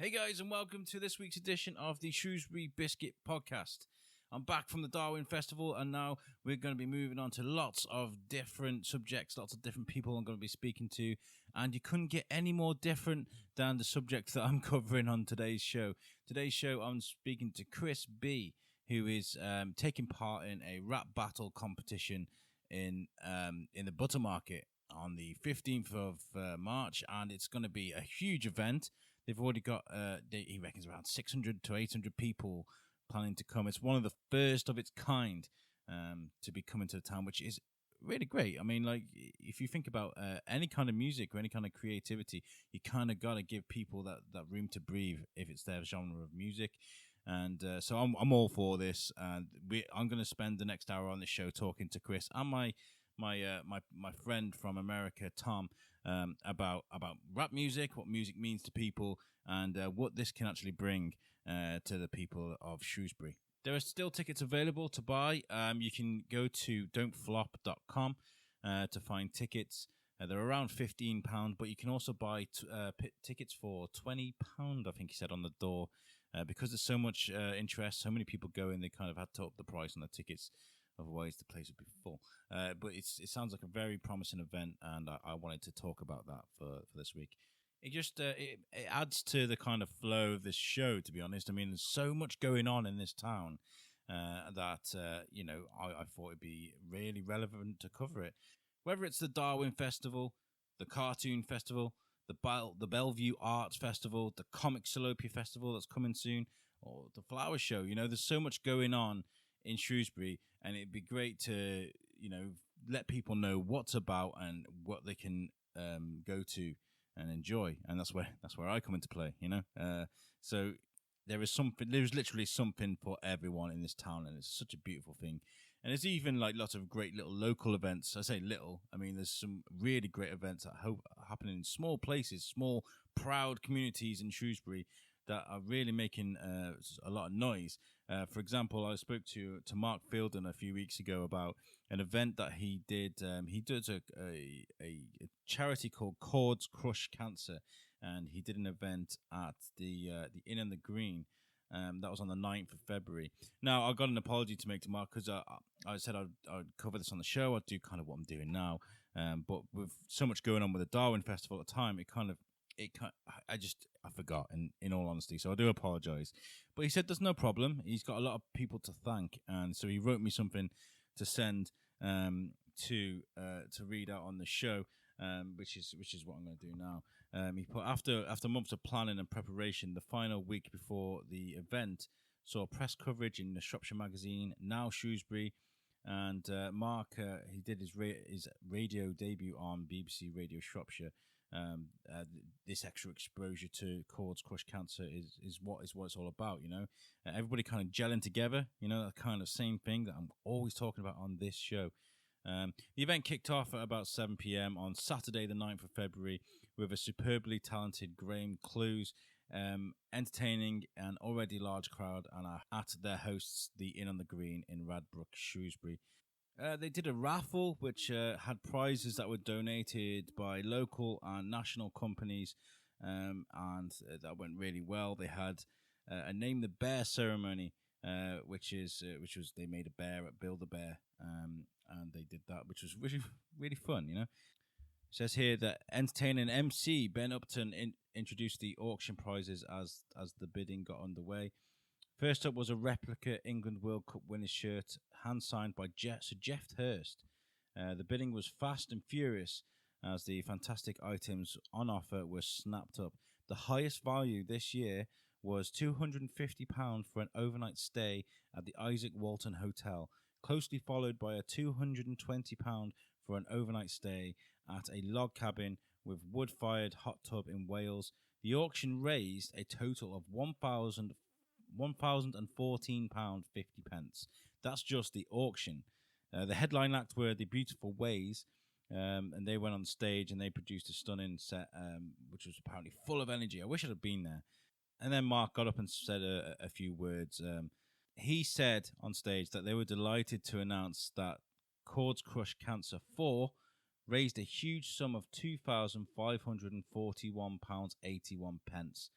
Hey guys, and welcome to this week's edition of the Shrewsbury Biscuit podcast. I'm back from the Darwin Festival, and now we're going to be moving on to lots of different subjects, lots of different people I'm going to be speaking to, and you couldn't get any more different than the subject that I'm covering on today's show. Today's show, I'm speaking to CHRISBEE, who is taking part in a rap battle competition in the Butter Market on the 15th of March, and it's going to be a huge event. They've already got, he reckons, around 600 to 800 people planning to come. It's one of the first of its kind to be coming to the town, which is really great. I mean, like, if you think about any kind of music or any kind of creativity, you kind of got to give people that room to breathe if it's their genre of music. And so I'm all for this. And I'm going to spend the next hour on the show talking to Chris and my friend from America, Tom, about rap music, what music means to people, and what this can actually bring to the people of Shrewsbury. There are still tickets available to buy. You can go to don'tflop.com to find tickets. They're around £15, but you can also buy tickets for £20, I think he said, on the door. Because there's so much interest, so many people going, they kind of had to up the price on the tickets. Otherwise, the place would be full. But it sounds like a very promising event, and I wanted to talk about that for this week. It just it adds to the kind of flow of this show, to be honest. I mean, there's so much going on in this town that I thought it'd be really relevant to cover it. Whether it's the Darwin Festival, the Cartoon Festival, the Bellevue Arts Festival, the Comic Salopia Festival that's coming soon, or the Flower Show. There's so much going on in Shrewsbury, and it'd be great to let people know what's about and what they can go to and enjoy, and that's where I come into play. So there's literally something for everyone in this town, and it's such a beautiful thing. And there's even like lots of great little local events. I say little, I mean there's some really great events that happen in small places, small proud communities in Shrewsbury that are really making a lot of noise. For example, I spoke to Mark Fielden a few weeks ago about an event that he did. He does a charity called Cords Crush Cancer, and he did an event at the Inn on the Green. That was on the 9th of February. Now, I got an apology to make to Mark because I said I'd cover this on the show. I'd do kind of what I'm doing now. But with so much going on with the Darwin Festival at the time, I forgot, in all honesty, so I do apologise. But he said there's no problem. He's got a lot of people to thank, and so he wrote me something to send to read out on the show, which is what I'm going to do now. He put, after months of planning and preparation, the final week before the event saw press coverage in the Shropshire magazine, Now Shrewsbury, and Mark, he did his radio debut on BBC Radio Shropshire. This extra exposure to Cords Crush Cancer is what it's all about. Everybody kind of gelling together. That kind of same thing that I'm always talking about on this show. The event kicked off at about 7 p.m. on Saturday, the 9th of February, with a superbly talented Graham Clues entertaining an already large crowd and at their hosts, the Inn on the Green in Radbrook, Shrewsbury. They did a raffle which had prizes that were donated by local and national companies, and that went really well. They had a Name the Bear ceremony, which was they made a bear at Build-A-Bear, and they did that, which was really fun. It says here that entertaining MC Ben Upton introduced the auction prizes as the bidding got underway. First up was a replica England World Cup winner's shirt, hand-signed by Sir Geoff Hurst. The bidding was fast and furious as the fantastic items on offer were snapped up. The highest value this year was £250 for an overnight stay at the Isaac Walton Hotel, closely followed by a £220 for an overnight stay at a log cabin with wood-fired hot tub in Wales. The auction raised a total of £1,014.50. That's just the auction. The headline act were the Beautiful Ways, and they went on stage and they produced a stunning set, which was apparently full of energy. I wish I'd have been there. And then Mark got up and said a few words. He said on stage that they were delighted to announce that Cords Crush Cancer 4 raised a huge sum of £2,541.81.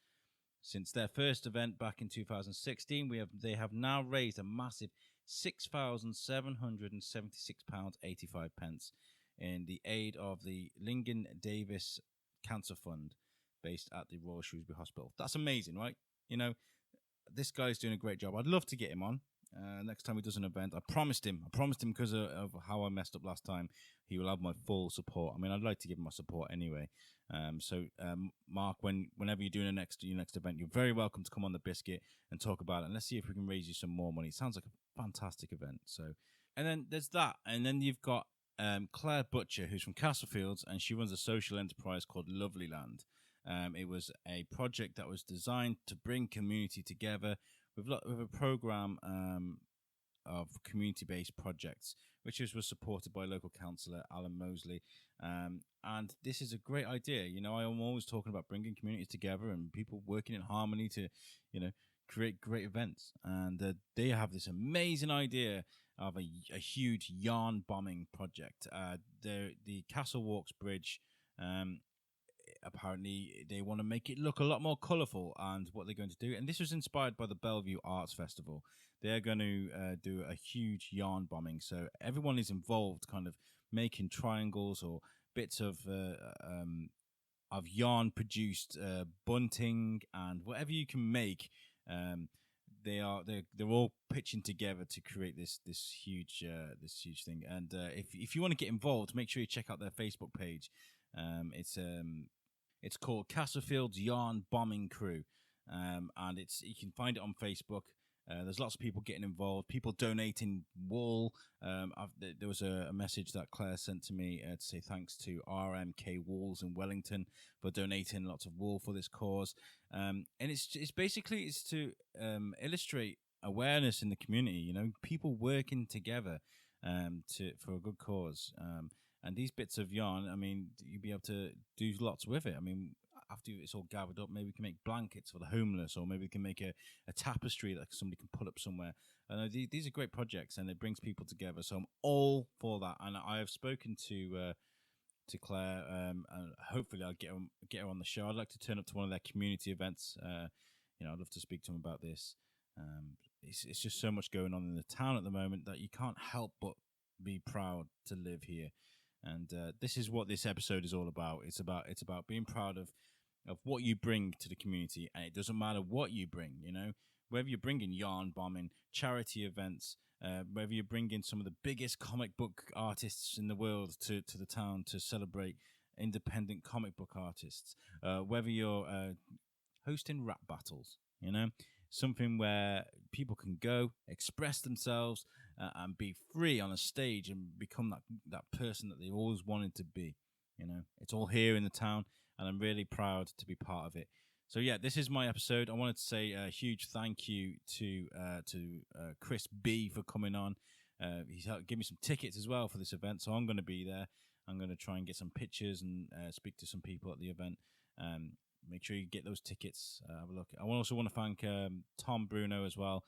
Since their first event back in 2016, they have now raised a massive £6,776.85 in the aid of the Lingen Davis Cancer Fund based at the Royal Shrewsbury Hospital. That's amazing, right? You know, this guy's doing a great job. I'd love to get him on. Next time he does an event, I promised him because of how I messed up last time, he will have my full support. I mean, I'd like to give him my support anyway. So Mark, whenever you're doing your next event, you're very welcome to come on the Biscuit and talk about it. And let's see if we can raise you some more money. It sounds like a fantastic event. So, and then there's that. And then you've got Claire Butcher, who's from Castlefields, and she runs a social enterprise called Lovely Land. It was a project that was designed to bring community together with a program of community-based projects, which was supported by local councillor Alan Mosley. And this is a great idea. You know, I'm always talking about bringing communities together and people working in harmony to, you know, create great events. And they have this amazing idea of a huge yarn bombing project. The Castle Walks Bridge, apparently they want to make it look a lot more colourful, and what they're going to do, and this was inspired by the Bellevue Arts Festival. They're going to do a huge yarn bombing, so everyone is involved, kind of making triangles or bits of yarn produced bunting and whatever you can make. They're all pitching together to create this huge thing. And if you want to get involved, make sure you check out their Facebook page. It's called Castlefields Yarn Bombing Crew, and you can find it on Facebook. There's lots of people getting involved, people donating wool. There was a message that Claire sent to me to say thanks to RMK Wools in Wellington for donating lots of wool for this cause. And it's basically to illustrate awareness in the community. You know, people working together for a good cause. And these bits of yarn, I mean, you'll be able to do lots with it. I mean, after it's all gathered up, maybe we can make blankets for the homeless, or maybe we can make a tapestry that somebody can put up somewhere. I know these are great projects, and it brings people together. So I'm all for that. And I have spoken to Claire, and hopefully I'll get her on the show. I'd like to turn up to one of their community events. You know, I'd love to speak to them about this. It's just so much going on in the town at the moment that you can't help but be proud to live here. And this is what this episode is all about. It's about being proud of what you bring to the community, and it doesn't matter what you bring. You know, whether you're bringing yarn bombing, charity events, whether you're bringing some of the biggest comic book artists in the world to the town to celebrate independent comic book artists, whether you're hosting rap battles, you know, something where people can go express themselves and be free on a stage and become that person that they always wanted to be. You know, it's all here in the town, and I'm really proud to be part of it. So yeah, this is my episode. I wanted to say a huge thank you to CHRISBEE for coming on. He's helped give me some tickets as well for this event, so I'm going to be there. I'm going to try and get some pictures and speak to some people at the event. Make sure you get those tickets. Have a look. I also want to thank Tom BRUNO as well,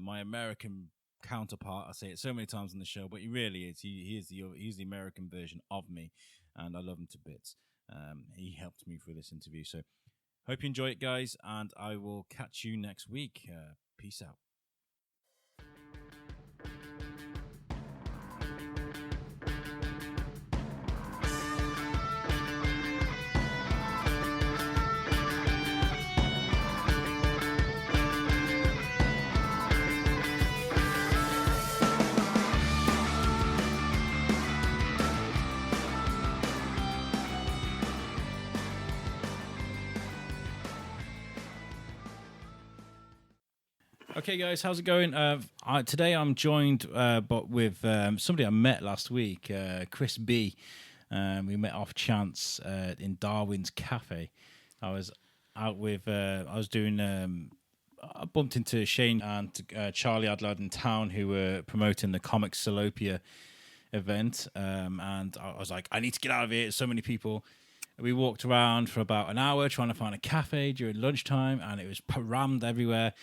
my American counterpart. I say it so many times on the show, but he really is. He's the American version of me, and I love him to bits. He helped me through this interview. So hope you enjoy it, guys, and I will catch you next week. Peace out. Okay, guys, how's it going? Today I'm joined but with somebody I met last week, CHRISBEE. We met off chance in Darwin's Cafe. I was out with, I bumped into Shane and Charlie Adlad in town, who were promoting the Comic Salopia event. And I was like, I need to get out of here. There's so many people. We walked around for about an hour trying to find a cafe during lunchtime, and it was rammed everywhere.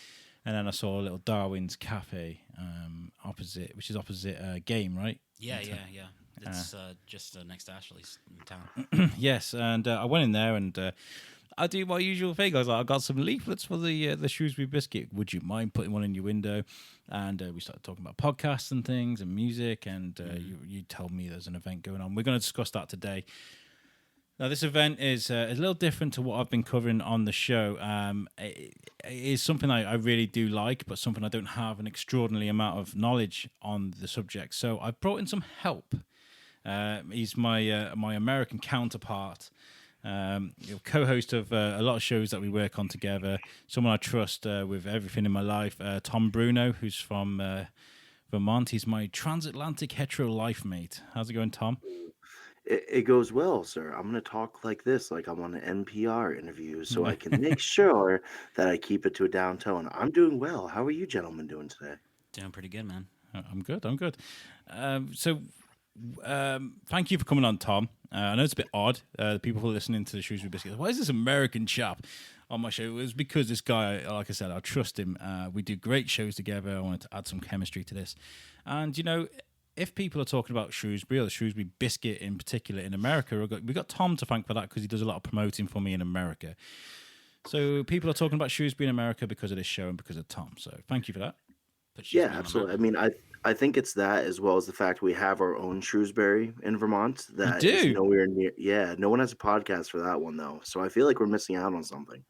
And then I saw a little Darwin's Cafe opposite Game, right? Yeah. It's just next to Ashley's in town. Yes, and I went in there, and I do my usual thing. I was like, I got some leaflets for the Shrewsbury Biscuit. Would you mind putting one in your window? And we started talking about podcasts and things and music. And you told me there's an event going on. We're going to discuss that today. Now, this event is a little different to what I've been covering on the show. It is something I really do like, but something I don't have an extraordinary amount of knowledge on the subject. So I've brought in some help. He's my American counterpart, co-host of a lot of shows that we work on together. Someone I trust with everything in my life. Tom BRUNO, who's from Vermont. He's my transatlantic hetero life mate. How's it going, Tom? It goes well, sir. I'm going to talk like this, like I'm on an NPR interview, so I can make sure that I keep it to a down tone. I'm doing well. How are you gentlemen doing today? Doing pretty good, man. I'm good. I'm good. Thank you for coming on, Tom. I know it's a bit odd. The people who are listening to the Shrewsbury Biscuit, why is this American chap on my show? It was because this guy, like I said, I trust him. We do great shows together. I wanted to add some chemistry to this. And, if people are talking about Shrewsbury or the Shrewsbury Biscuit in particular in America, we've got Tom to thank for that because he does a lot of promoting for me in America. So people are talking about Shrewsbury in America because of this show and because of Tom. So thank you for that. Yeah, absolutely. I mean, I think it's that as well as the fact we have our own Shrewsbury in Vermont You that is do? nowhere near. Yeah, no one has a podcast for that one though, so I feel like we're missing out on something.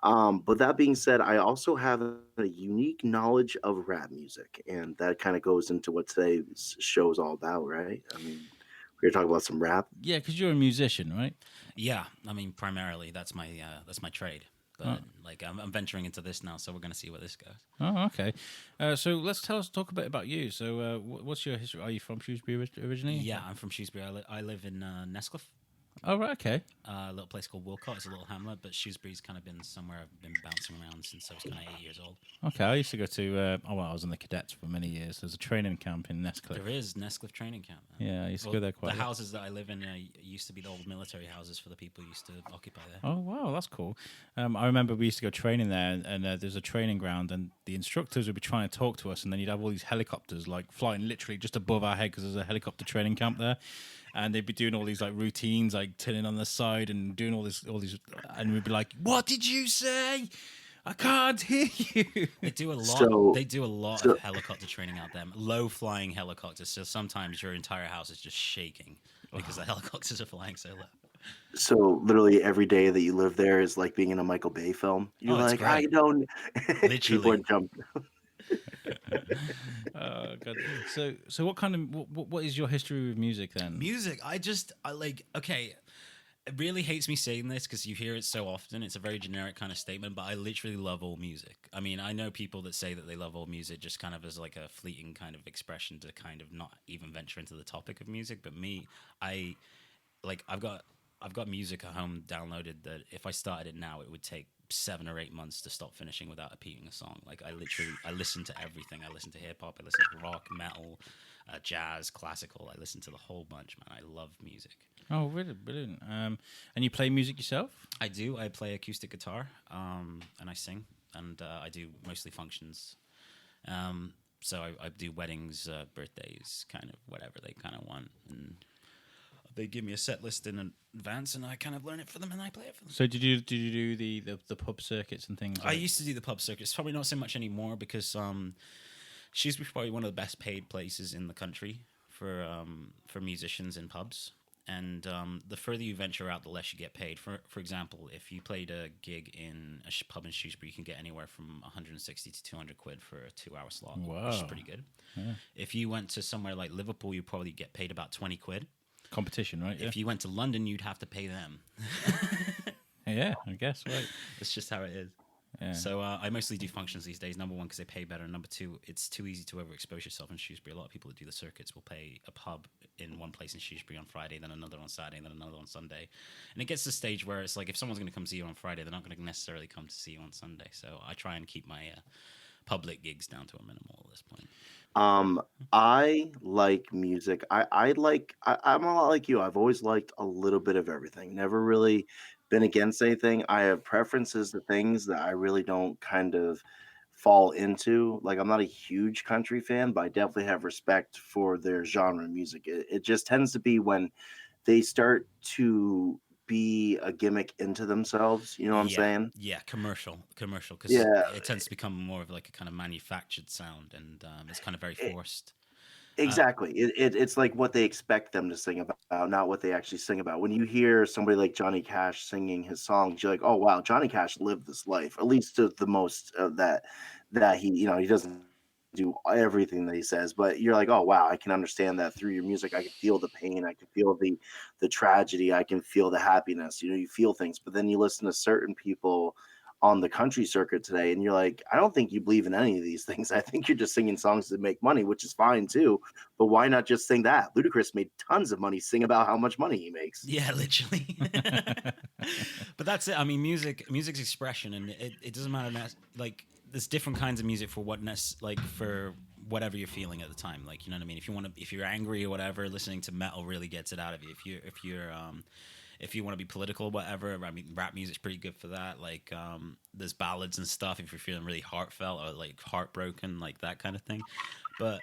But that being said, I also have a unique knowledge of rap music, and that kind of goes into what today's show is all about, right? I mean, we're gonna talk about some rap. Yeah, because you're a musician, right? Yeah, I mean, primarily that's my trade. But like I'm venturing into this now, so we're gonna see where this goes. Oh, okay. So let's talk a bit about you. So, what's your history? Are you from Shrewsbury originally? Yeah, I'm from Shrewsbury. I live in Nescliffe, Oh, right. Okay. a little place called Wilcott. It's a little hamlet, but Shrewsbury's kind of been somewhere I've been bouncing around since I was kind of 8 years old. Okay. I used to go to. I was in the cadets for many years. There's a training camp in Nescliffe. There is Nescliffe training camp. Yeah, I used to go there quite. The houses that I live in used to be the old military houses for the people who used to occupy there. Oh wow, that's cool. I remember we used to go training there, and there's a training ground, and the instructors would be trying to talk to us, and then you'd have all these helicopters like flying literally just above our head because there's a helicopter training camp there, and they'd be doing all these like routines, like turning on the side and doing all these, and we'd be like, "What did you say? I can't hear you." They do a lot. So, They do a lot so of helicopter training out there. Low flying helicopters. So sometimes your entire house is just shaking because the helicopters are flying so low. So literally every day that you live there is like being in a Michael Bay film. You're Oh, it's like, I great. don't. People are Literally. jumping. Oh god. So what kind of what is your history with music then? Music. I like. Okay. It really hates me saying this because you hear it so often. It's a very generic kind of statement, but I literally love all music. I mean, I know people that say that they love all music just kind of as like a fleeting kind of expression to kind of not even venture into the topic of music. But me, I like I've got music at home downloaded that if I started it now, it would take 7 or 8 months to stop finishing without repeating a song. Like I listen to everything. I listen to hip hop. I listen to rock, metal, jazz, classical. I listen to the whole bunch, man. I love music. Oh, really brilliant. And you play music yourself? I do. I play acoustic guitar, and I sing, and I do mostly functions. So I do weddings, birthdays, kind of whatever they kind of want, and they give me a set list in advance, and I kind of learn it for them, and I play it for them. So did you do the pub circuits and things? I used to do the pub circuit. It's probably not so much anymore because Shrewsbury's probably one of the best paid places in the country for musicians in pubs. And the further you venture out, the less you get paid. For example, if you played a gig in a pub in Shrewsbury, you can get anywhere from 160 to 200 quid for a 2-hour slot, which is Wow. pretty good. Yeah. If you went to somewhere like Liverpool, you'd probably get paid about 20 quid. Competition, right? Yeah. If you went to London, you'd have to pay them. Yeah, I guess, right. That's just how it is. Yeah. So I mostly do functions these days. Number one, because they pay better. Number two, it's too easy to overexpose yourself in Shrewsbury. A lot of people that do the circuits will pay a pub in one place in Shrewsbury on Friday, then another on Saturday, and then another on Sunday. And it gets to the stage where it's like if someone's going to come see you on Friday, they're not going to necessarily come to see you on Sunday. So I try and keep my public gigs down to a minimal at this point. I like music. I'm a lot like you. I've always liked a little bit of everything. Never really been against anything. I have preferences to things that I really don't kind of fall into. Like I'm not a huge country fan, but I definitely have respect for their genre of music. It just tends to be when they start to be a gimmick into themselves. You know what I'm Yeah, saying? yeah, commercial, because Yeah, it tends to become more of like a kind of manufactured sound, and it's kind of very e- forced. Uh, exactly. It's like what they expect them to sing about, not what they actually sing about. When you hear somebody like Johnny Cash singing his songs, you're like, oh wow, Johnny Cash lived this life, at least to the most that he, he doesn't do everything that he says, but you're like, oh wow, I can understand that through your music. I can feel the pain, I can feel the tragedy, I can feel the happiness. You feel things. But then you listen to certain people on the country circuit today, and you're like, I don't think you believe in any of these things. I think you're just singing songs to make money, which is fine too. But why not just sing that? Ludacris made tons of money sing about how much money he makes. yeah, literally. But that's it. I mean, music's expression, and it doesn't matter. Like, there's different kinds of music for like for whatever you're feeling at the time. Like, you know what I mean? If you're angry or whatever, listening to metal really gets it out of you. If you want to be political or whatever, I mean, rap music's pretty good for that. Like, there's ballads and stuff if you're feeling really heartfelt or like heartbroken, like that kind of thing. But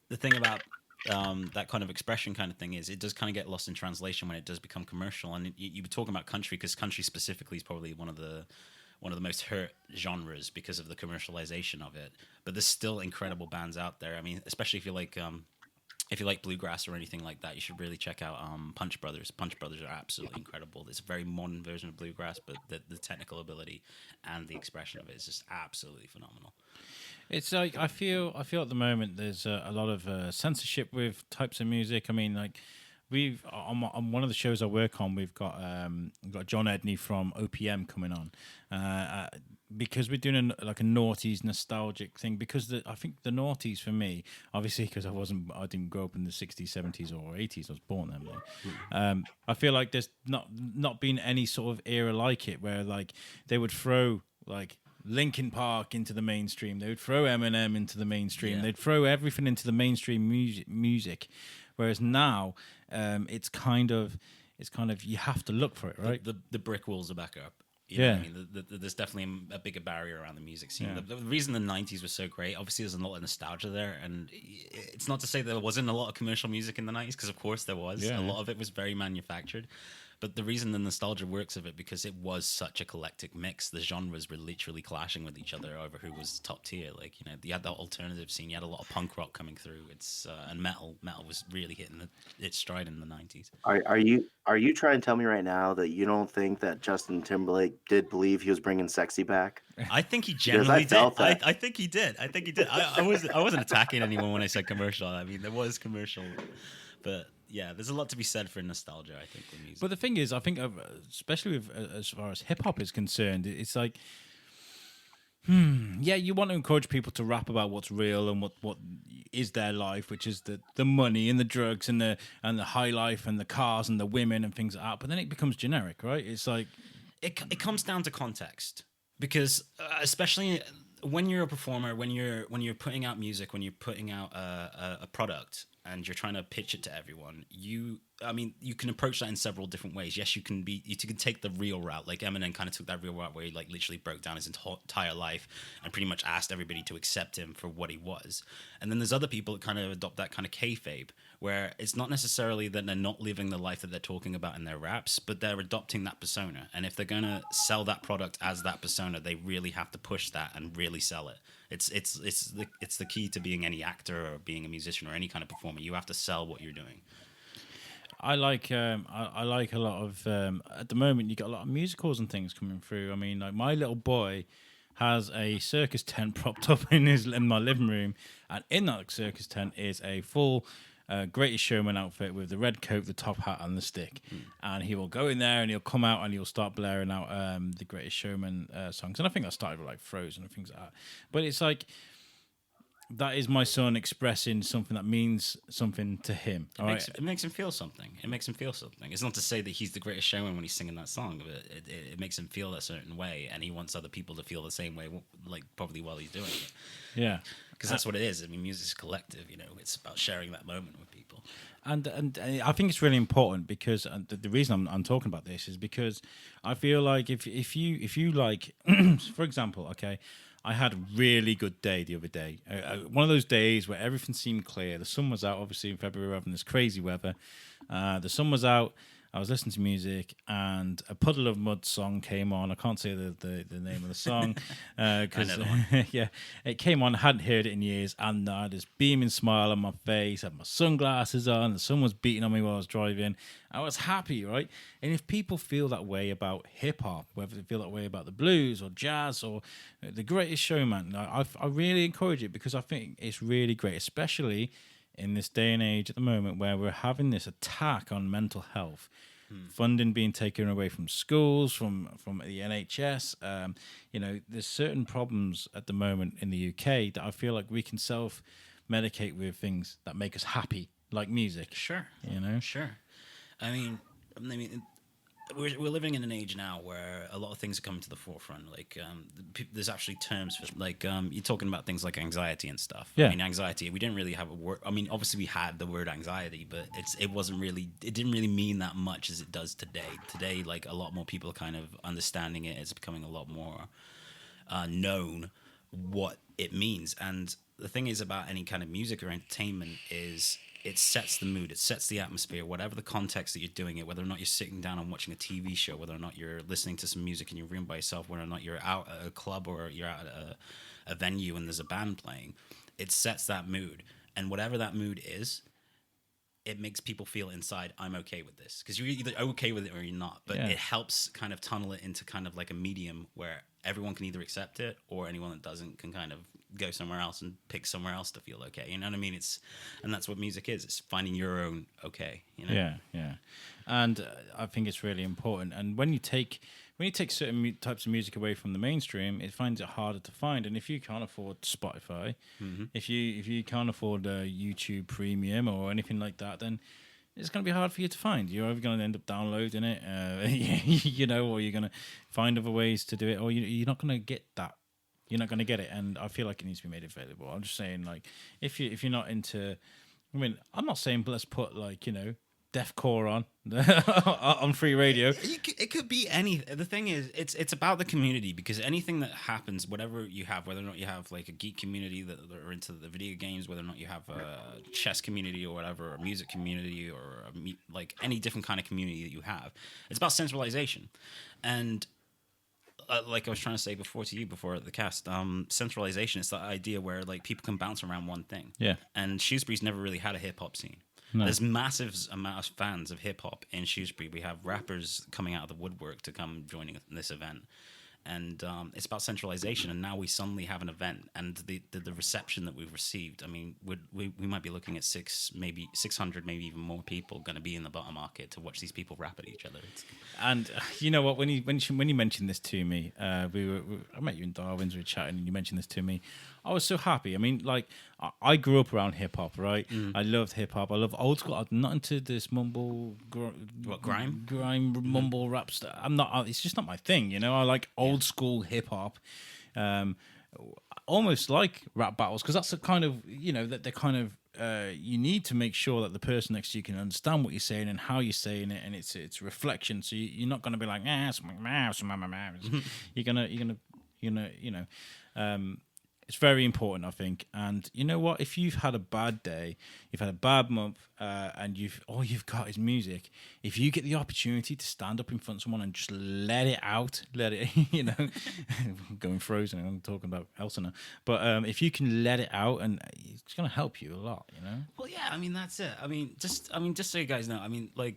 the thing about that kind of expression kind of thing is it does kind of get lost in translation when it does become commercial. And you were talking about country, because country specifically is probably one of the most hurt genres because of the commercialization of it. But there's still incredible bands out there. I mean, especially if you like bluegrass or anything like that, you should really check out Punch Brothers. Punch Brothers are absolutely incredible. It's a very modern version of bluegrass, but the technical ability and the expression of it is just absolutely phenomenal. It's like I feel at the moment there's a lot of censorship with types of music. I mean, like we've on one of the shows I work on, we've got John Edney from OPM coming on because we're doing a noughties nostalgic thing. Because I think the noughties for me, obviously, because I didn't grow up in the 60s, 70s, or 80s. I was born then. I feel like there's not been any sort of era like it where like they would throw like Linkin Park into the mainstream. They would throw Eminem into the mainstream. Yeah. They'd throw everything into the mainstream music. Whereas now, it's kind of you have to look for it, right? The brick walls are back up. You know what I mean? There's definitely a bigger barrier around the music scene. Yeah. The reason the 90s was so great, obviously there's a lot of nostalgia there, and it's not to say there wasn't a lot of commercial music in the 90s, because of course there was. Yeah. A lot of it was very manufactured. But the reason the nostalgia works of it, because it was such a eclectic mix. The genres were literally clashing with each other over who was top tier. Like, you had the alternative scene, you had a lot of punk rock coming through. And metal was really hitting its stride in the 90s. Are you trying to tell me right now that you don't think that Justin Timberlake did believe he was bringing sexy back? I think he Because generally I felt did. that. I think he did. I wasn't attacking anyone when I said commercial. I mean, there was commercial, but yeah, there's a lot to be said for nostalgia, I think, with music. But the thing is, I think, especially with, as far as hip hop is concerned, it's like, yeah, you want to encourage people to rap about what's real and what is their life, which is the money and the drugs and the high life and the cars and the women and things like that. But then it becomes generic, right? It's like it comes down to context, because especially when you're a performer, when you're putting out music, when you're putting out a product, and you're trying to pitch it to everyone, you can approach that in several different ways. Yes, you can take the real route, like Eminem kind of took that real route where he like literally broke down his entire life and pretty much asked everybody to accept him for what he was. And then there's other people that kind of adopt that kind of kayfabe, where it's not necessarily that they're not living the life that they're talking about in their raps, but they're adopting that persona. And if they're gonna sell that product as that persona, they really have to push that and really sell it. It's the key to being any actor or being a musician or any kind of performer. You have to sell what you're doing. I like a lot of at the moment you got a lot of musicals and things coming through. I mean, like my little boy has a circus tent propped up in my living room, and in that circus tent is a full Greatest Showman outfit with the red coat, the top hat, and the stick. And he will go in there and he'll come out and he'll start blaring out the Greatest Showman songs. And I think I started with like Frozen and things like that. But it's like, that is my son expressing something that means something to him. It makes him feel something. It's not to say that he's the greatest showman when he's singing that song, but it makes him feel a certain way, and he wants other people to feel the same way, like probably while he's doing it. Yeah. Because that's what it is. I mean, music's collective, it's about sharing that moment with people. And I think it's really important, because the reason I'm talking about this is because I feel like if you like, for example, okay, I had a really good day the other day. One of those days where everything seemed clear. The sun was out, obviously in February, we're having this crazy weather. The sun was out. I was listening to music, and a Puddle of Mud song came on. I can't say the name of the song because yeah, it came on. I hadn't heard it in years, and I had this beaming smile on my face. I had my sunglasses on, and someone was beating on me while I was driving. I was happy, right? And if people feel that way about hip hop, whether they feel that way about the blues or jazz or The Greatest Showman, I really encourage it, because I think it's really great, especially in this day and age at the moment where we're having this attack on mental health. Funding being taken away from schools, from the NHS. There's certain problems at the moment in the UK that I feel like we can self-medicate with things that make us happy, like music. Sure. Sure. I mean, we're living in an age now where a lot of things are coming to the forefront. Like, there's actually terms for, like, you're talking about things like anxiety and stuff. Yeah. I mean, anxiety, we didn't really have a word. I mean, obviously we had the word anxiety, but it didn't really mean that much as it does today. Today, like, a lot more people are kind of understanding it. It's becoming a lot more known what it means. And the thing is about any kind of music or entertainment is it sets the mood, it sets the atmosphere, whatever the context that you're doing it, whether or not you're sitting down and watching a TV show, whether or not you're listening to some music in your room by yourself, whether or not you're out at a club or you're out at a venue and there's a band playing, it sets that mood. And whatever that mood is, it makes people feel inside, I'm okay with this. Because you're either okay with it or you're not. But it helps kind of tunnel it into kind of like a medium where everyone can either accept it, or anyone that doesn't can kind of go somewhere else and pick somewhere else to feel okay. You know what I mean? And that's what music is. It's finding your own okay. You know? Yeah. And I think it's really important. And when you take certain types of music away from the mainstream, it finds it harder to find. And if you can't afford Spotify, if you can't afford YouTube Premium or anything like that, then it's going to be hard for you to find. You're either going to end up downloading it, or you're going to find other ways to do it, or you're not going to get that. You're not going to get it. And I feel like it needs to be made available. I'm just saying, like, if you're not into, I mean, I'm not saying let's put, like, deathcore on free radio. It could be anything. The thing is, it's about the community, because anything that happens, whatever you have, whether or not you have like a geek community that are into the video games, whether or not you have a chess community or whatever, or a music community, or like any different kind of community that you have, it's about centralization. And like I was trying to say before the cast, centralization. It's that idea where like people can bounce around one thing. Yeah. And Shrewsbury's never really had a hip hop scene. No. There's massive amount of fans of hip hop in Shrewsbury. We have rappers coming out of the woodwork to come joining this event, and it's about centralization. And now we suddenly have an event, and the reception that we've received. I mean, we might be looking at 600, maybe even more people going to be in the bottom market to watch these people rap at each other. And you know what? When you mentioned this to me, I met you in Darwin's. We were chatting, and you mentioned this to me. I was so happy. I mean, like, I grew up around hip hop, right? I loved hip hop. I love old school. I'm not into this grime mumble rap stuff. I'm not. It's just not my thing, I like old school hip hop, almost like rap battles, because that's the kind of that they're kind of. You need to make sure that the person next to you can understand what you're saying and how you're saying it, and it's reflection. So you're not going to be like, you're gonna. It's very important, I think. And you know what? If you've had a bad day, you've had a bad month, and all you've got is music, if you get the opportunity to stand up in front of someone and just let it out, going frozen, I'm talking about Elsa now. But if you can let it out, and it's going to help you a lot, Well, yeah, I mean, that's it. I mean, just so you guys know, I mean, like,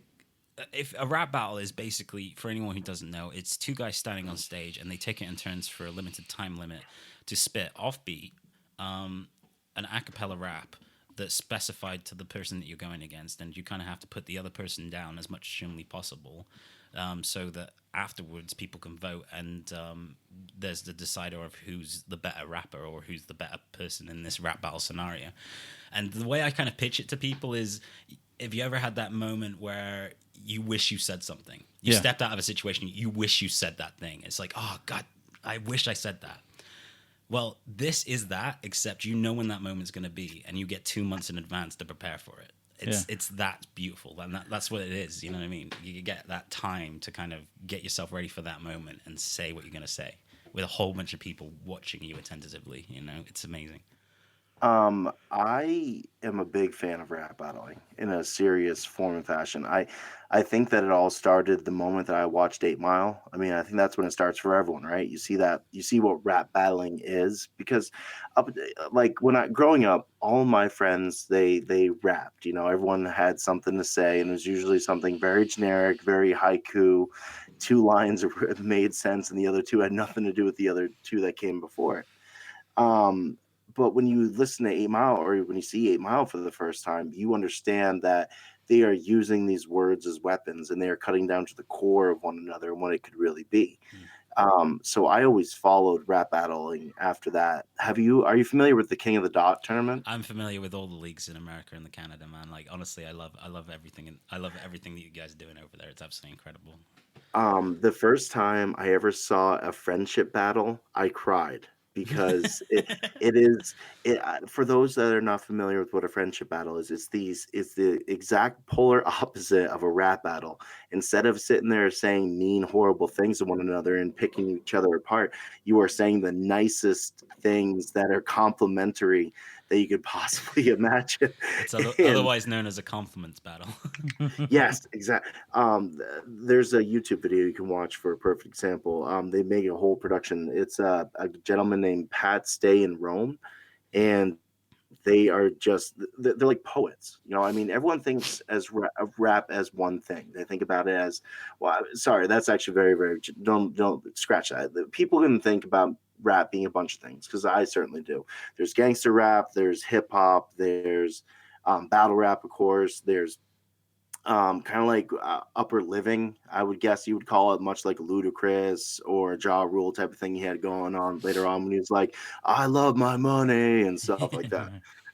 if a rap battle is basically, for anyone who doesn't know, it's two guys standing on stage, and they take it in turns for a limited time limit to spit offbeat an a cappella rap that's specified to the person that you're going against, and you kind of have to put the other person down as much as humanly possible, so that afterwards people can vote, and there's the decider of who's the better rapper or who's the better person in this rap battle scenario. And the way I kind of pitch it to people is, if you ever had that moment where you wish you said something, you stepped out of a situation, you wish you said that thing, it's like, oh God, I wish I said that. Well, this is that, except when that moment's going to be, and you get 2 months in advance to prepare for it. It's that beautiful, and that's what it is. You know what I mean? You get that time to kind of get yourself ready for that moment and say what you're going to say with a whole bunch of people watching you attentively. It's amazing. I am a big fan of rap battling in a serious form and fashion. I think that it all started the moment that I watched 8 Mile. I mean, I think that's when it starts for everyone, right? You see what rap battling is because like when I growing up, all my friends they rapped. You know, everyone had something to say, and it was usually something very generic, very haiku. Two lines made sense, and the other two had nothing to do with the other two that came before it. Um, but when you listen to 8 Mile or when you see 8 Mile for the first time, you understand that they are using these words as weapons and they are cutting down to the core of one another and what it could really be. Mm. So I always followed rap battling after that. Are you familiar with the King of the Dot tournament? I'm familiar with all the leagues in America and the Canada, man. Like honestly, I love everything, and I love everything that you guys are doing over there. It's absolutely incredible. The first time I ever saw a friendship battle, I cried because it is for those that are not familiar with what a friendship battle is, it's the exact polar opposite of a rap battle. Instead of sitting there saying mean, horrible things to one another and picking each other apart, you are saying the nicest things that are complimentary that you could possibly imagine. It's And otherwise known as a compliments battle. yes, exactly. There's a YouTube video you can watch for a perfect example. They make a whole production. It's a gentleman named Pat Stay in Rome, and they are just they're like poets. You know, I mean, everyone thinks of rap as one thing. They think about it as, well, sorry, that's actually very don't scratch that. People can think about rap being a bunch of things because I certainly do. There's gangster rap, there's hip hop, there's battle rap, of course. There's kind of like upper living, I would guess you would call it, much like Ludacris or Ja Rule type of thing he had going on later on when he was like, "I love my money" and stuff like that.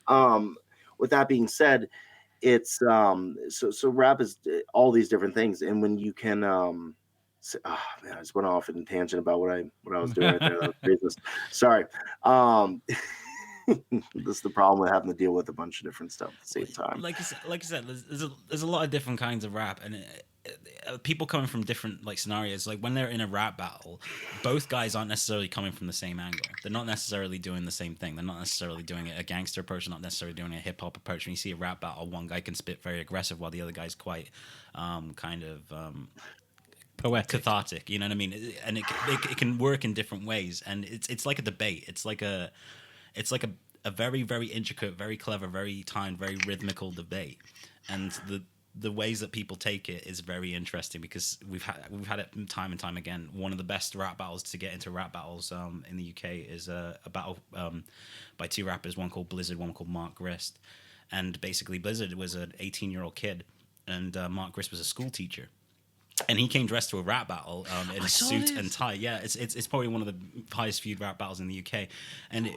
Um, with that being said, it's so rap is all these different things, and when you can man, I just went off in a tangent about what I was doing right there. That was crazy. Sorry. Um, this is the problem with having to deal with a bunch of different stuff at the same time. Like I said, there's a lot of different kinds of rap, and people coming from different like scenarios. Like when they're in a rap battle, both guys aren't necessarily coming from the same angle. They're not necessarily doing the same thing. They're not necessarily doing a gangster approach. Not necessarily doing a hip hop approach. When you see a rap battle, one guy can spit very aggressive, while the other guy's quite kind of Poetic. cathartic. You know what I mean? And it can work in different ways, and it's like a debate. It's like a very very intricate, very clever, very timed, very rhythmical debate, and the ways that people take it is very interesting because we've had it time and time again. One of the best rap battles to get into rap battles in the UK is a battle by two rappers, one called Blizzard, one called Mark Grist, and basically Blizzard was an 18-year-old kid, and Mark Grist was a school teacher. And he came dressed to a rap battle in a suit and tie. Yeah, it's probably one of the highest viewed rap battles in the UK, and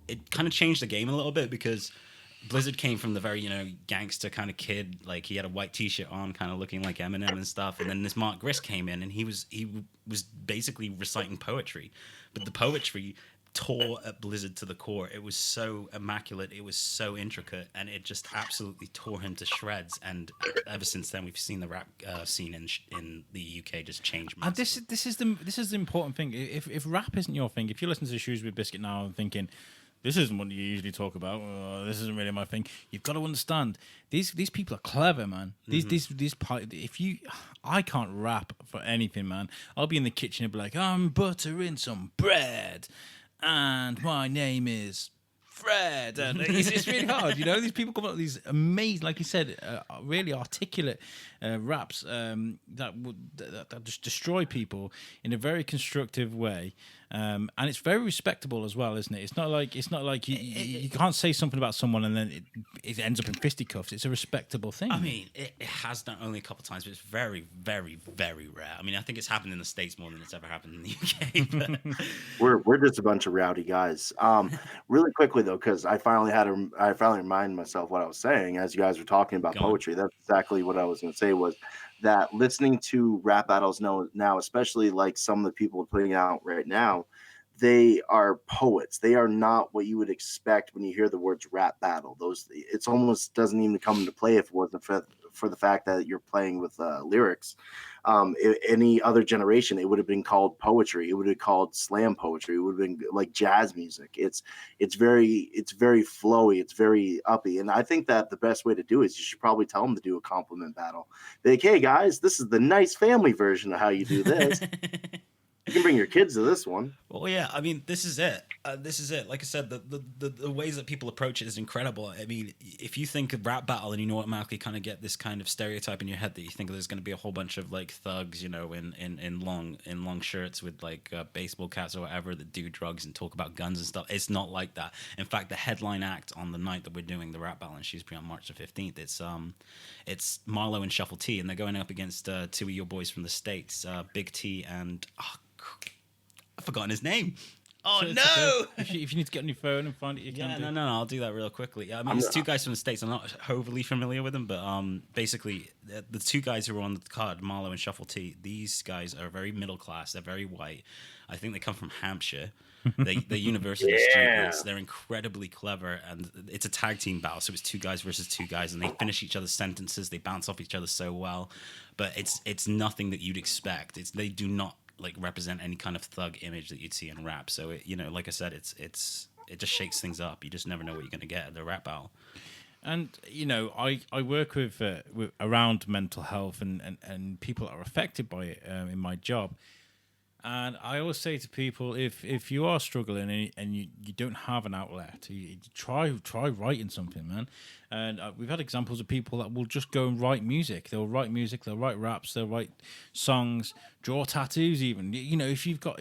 it kind of changed the game a little bit because Blizzard came from the very gangster kind of kid. Like he had a white T-shirt on, kind of looking like Eminem and stuff. And then this Mark Grist came in, and he was basically reciting poetry, but the poetry tore at Blizzard to the core. It was so immaculate, it was so intricate, and it just absolutely tore him to shreds. And ever since then, we've seen the rap scene in the UK just change And massively. this is the important thing. If rap isn't your thing, if you listen to Shrewsbury Biscuit now and thinking, this isn't what you usually talk about, this isn't really my thing, you've got to understand these people are clever, man. I can't rap for anything, man. I'll be in the kitchen and be like, I'm buttering some bread, and my name is Fred, and it's really hard, These people come up with these amazing, like you said, really articulate raps that just destroy people in a very constructive way, and it's very respectable as well, isn't it? It's not like you can't say something about someone and then it ends up in fisticuffs. It's a respectable thing. I mean, it has done only a couple of times, but it's very, very, very rare. I mean, I think it's happened in the States more than it's ever happened in the UK. But We're just a bunch of rowdy guys. Really quickly though, because I finally reminded myself what I was saying as you guys were talking about Go on. poetry. That's exactly what I was going to say, was that listening to rap battles now, especially like some of the people putting out right now, they are poets. They are not what you would expect when you hear the words rap battle. It's almost doesn't even come into play if it wasn't for the fact that you're playing with lyrics. Any other generation, it would have been called poetry. It would have been called slam poetry. It would have been like jazz music. It's very flowy. It's very uppy. And I think that the best way to do it is you should probably tell them to do a compliment battle. Like, hey guys, this is the nice family version of how you do this. You can bring your kids to this one. Well, yeah, I mean, this is it. This is it. Like I said, the ways that people approach it is incredible. I mean, if you think of rap battle and you automatically kind of get this kind of stereotype in your head that you think there's going to be a whole bunch of like thugs, you know, in long shirts with like baseball caps or whatever that do drugs and talk about guns and stuff. It's not like that. In fact, the headline act on the night that we're doing the rap battle in Shrewsbury on March the 15th, it's Marlo and Shuffle T, and they're going up against two of your boys from the States, Big T and I've forgotten his name. Oh, So it's no! okay. If you need to get on your phone and find it, you can Yeah, do. no, I'll do that real quickly. I mean, it's two guys from the States. I'm not overly familiar with them, but basically, the two guys who are on the card, Marlo and Shuffle T, these guys are very middle class. They're very white. I think they come from Hampshire. They're university students. They're incredibly clever, and it's a tag team battle, so it's two guys versus two guys, and they finish each other's sentences. They bounce off each other so well, but it's nothing that you'd expect. They do not like represent any kind of thug image that you'd see in rap. So it, you know, like I said, it just shakes things up. You just never know what you're gonna get at the rap battle. And you know, I work with around mental health and people that are affected by it in my job. And I always say to people, if you are struggling and you don't have an outlet, you try writing something, man. And we've had examples of people that will just go and write music. They'll write music, they'll write raps, they'll write songs, draw tattoos even. You know, if you've got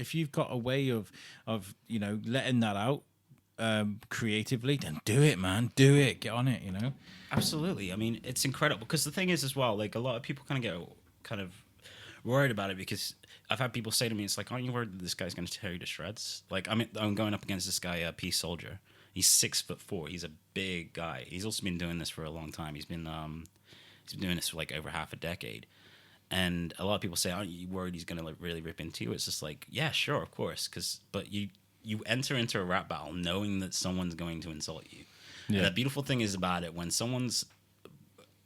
a way of you know, letting that out creatively, then do it, man. Do it. Get on it, you know. Absolutely. I mean, it's incredible because the thing is as well, like a lot of people kind of worried about it because I've had people say to me, it's like, aren't you worried that this guy's going to tear you to shreds? Like, I'm going up against this guy, Peace Soldier. He's 6'4". He's a big guy. He's also been doing this for a long time. He's been doing this for like over half a decade. And a lot of people say, aren't you worried he's going to like really rip into you? It's just like, yeah, sure, of course. But you enter into a rap battle knowing that someone's going to insult you. Yeah. And the beautiful thing is about it when someone's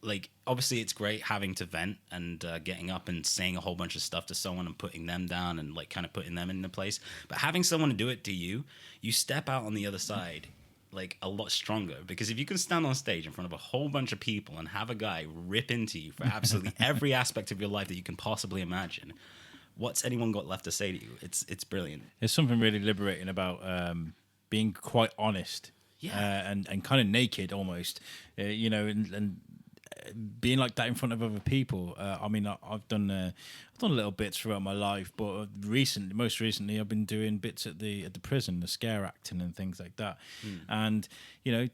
like, obviously it's great having to vent and getting up and saying a whole bunch of stuff to someone and putting them down and like kind of putting them into place. But having someone do it to you, you step out on the other side like a lot stronger, because if you can stand on stage in front of a whole bunch of people and have a guy rip into you for absolutely every aspect of your life that you can possibly imagine, what's anyone got left to say to you? It's brilliant. There's something really liberating about being quite honest, and kind of naked almost, you know, and being like that in front of other people. I mean, I've done little bits throughout my life, but most recently, I've been doing bits at the prison, the scare acting and things like that. And you know,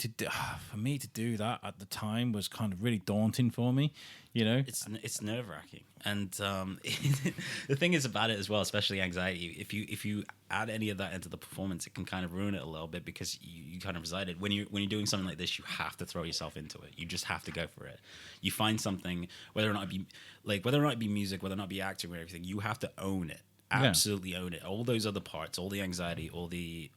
for me to do that at the time was kind of really daunting for me. You know, it's nerve wracking, and the thing is about it as well, especially anxiety. If you add any of that into the performance, it can kind of ruin it a little bit because you kind of reside it. When you're doing something like this, you have to throw yourself into it. You just have to go for it. You find something, whether or not it be music, whether or not it be acting or everything, you have to own it. Absolutely own it. All those other parts, all the anxiety, all the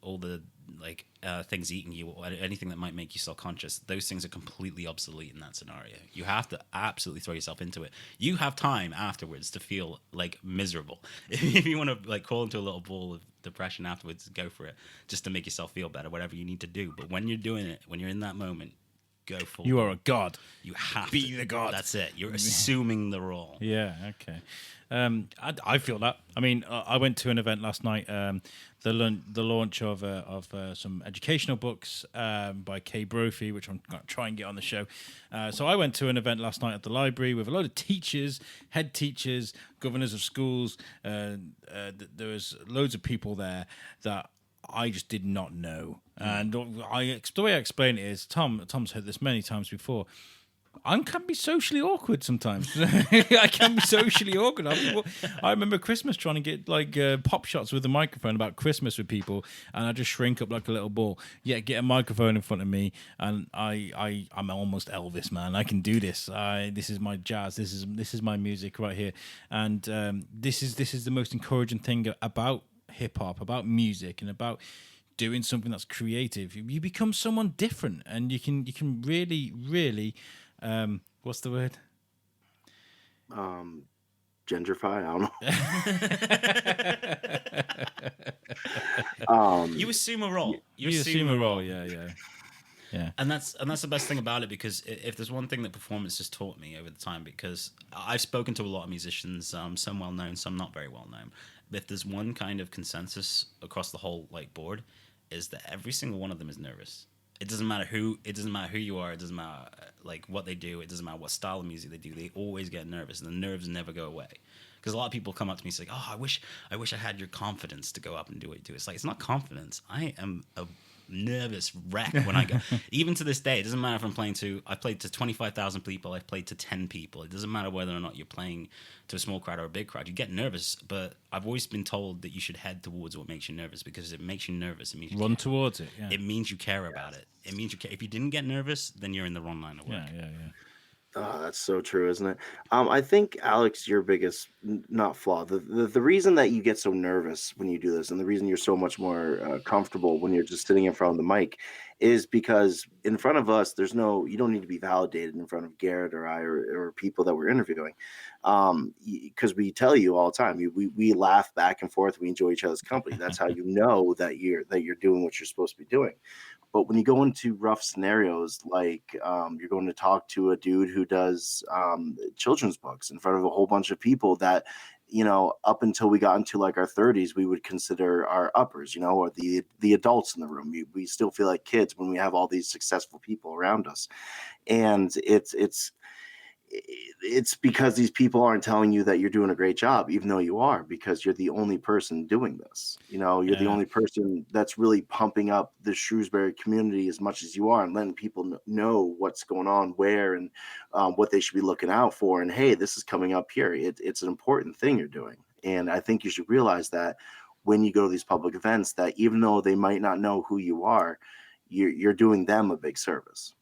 like things eating you, or anything that might make you self-conscious, those things are completely obsolete in that scenario. You have to absolutely throw yourself into it. You have time afterwards to feel like miserable. If you want to like crawl into a little ball of depression afterwards, go for it, just to make yourself feel better, whatever you need to do. But when you're doing it, when you're in that moment, go for it. You are a god. You have be to the god. That's it. You're assuming the role. Yeah. Okay. I feel that. I mean, I went to an event last night. The launch of some educational books by Kay Brophy, which I'm going to try and get on the show. So I went to an event last night at the library with a load of teachers, head teachers, governors of schools. There was loads of people there that I just did not know. And the way I explain it is, Tom's heard this many times before, I can be socially awkward sometimes. I can be socially awkward. I remember Christmas trying to get like pop shots with a microphone about Christmas with people, and I just shrink up like a little ball. Yeah, get a microphone in front of me, and I'm almost Elvis, man. I can do this. This is my jazz. This is my music right here, and this is the most encouraging thing about hip hop, about music, and about doing something that's creative. You become someone different, and you can really what's the word? Um, Gentrify. I don't know. You assume a role. You You assume assume a a role, role. yeah. And that's the best thing about it, because if there's one thing that performance has taught me over the time, because I've spoken to a lot of musicians, some well known, some not very well known. But if there's one kind of consensus across the whole like board, is that every single one of them is nervous. It doesn't matter who. It doesn't matter who you are. It doesn't matter like what they do. It doesn't matter what style of music they do. They always get nervous, and the nerves never go away. Because a lot of people come up to me and say, "Oh, I wish I had your confidence to go up and do what you do." It's like it's not confidence. I am a nervous wreck when I go. Even to this day, it doesn't matter if I'm playing to. I played to 25,000 people. I've played to 10 people. It doesn't matter whether or not you're playing to a small crowd or a big crowd. You get nervous, but I've always been told that you should head towards what makes you nervous, because if it makes you nervous, it means you Run care. towards it. Yeah. It means you care about it. It means you care. If you didn't get nervous, then you're in the wrong line of work. Yeah. Oh, that's so true, isn't it? I think Alex, your biggest not flaw, the reason that you get so nervous when you do this, and the reason you're so much more comfortable when you're just sitting in front of the mic, is because in front of us, you don't need to be validated in front of Garrett or I or people that we're interviewing, because we tell you all the time, we laugh back and forth, we enjoy each other's company. That's how you know that you're doing what you're supposed to be doing. But when you go into rough scenarios, like you're going to talk to a dude who does children's books in front of a whole bunch of people that, up until we got into like our 30s, we would consider our uppers, or the adults in the room. We still feel like kids when we have all these successful people around us, and it's because these people aren't telling you that you're doing a great job, even though you are, because you're the only person doing this. You're the Yeah. only person that's really pumping up the Shrewsbury community as much as you are, and letting people know what's going on, where, and what they should be looking out for. And hey, this is coming up here. It's an important thing you're doing, and I think you should realize that when you go to these public events, that even though they might not know who you are, you're doing them a big service.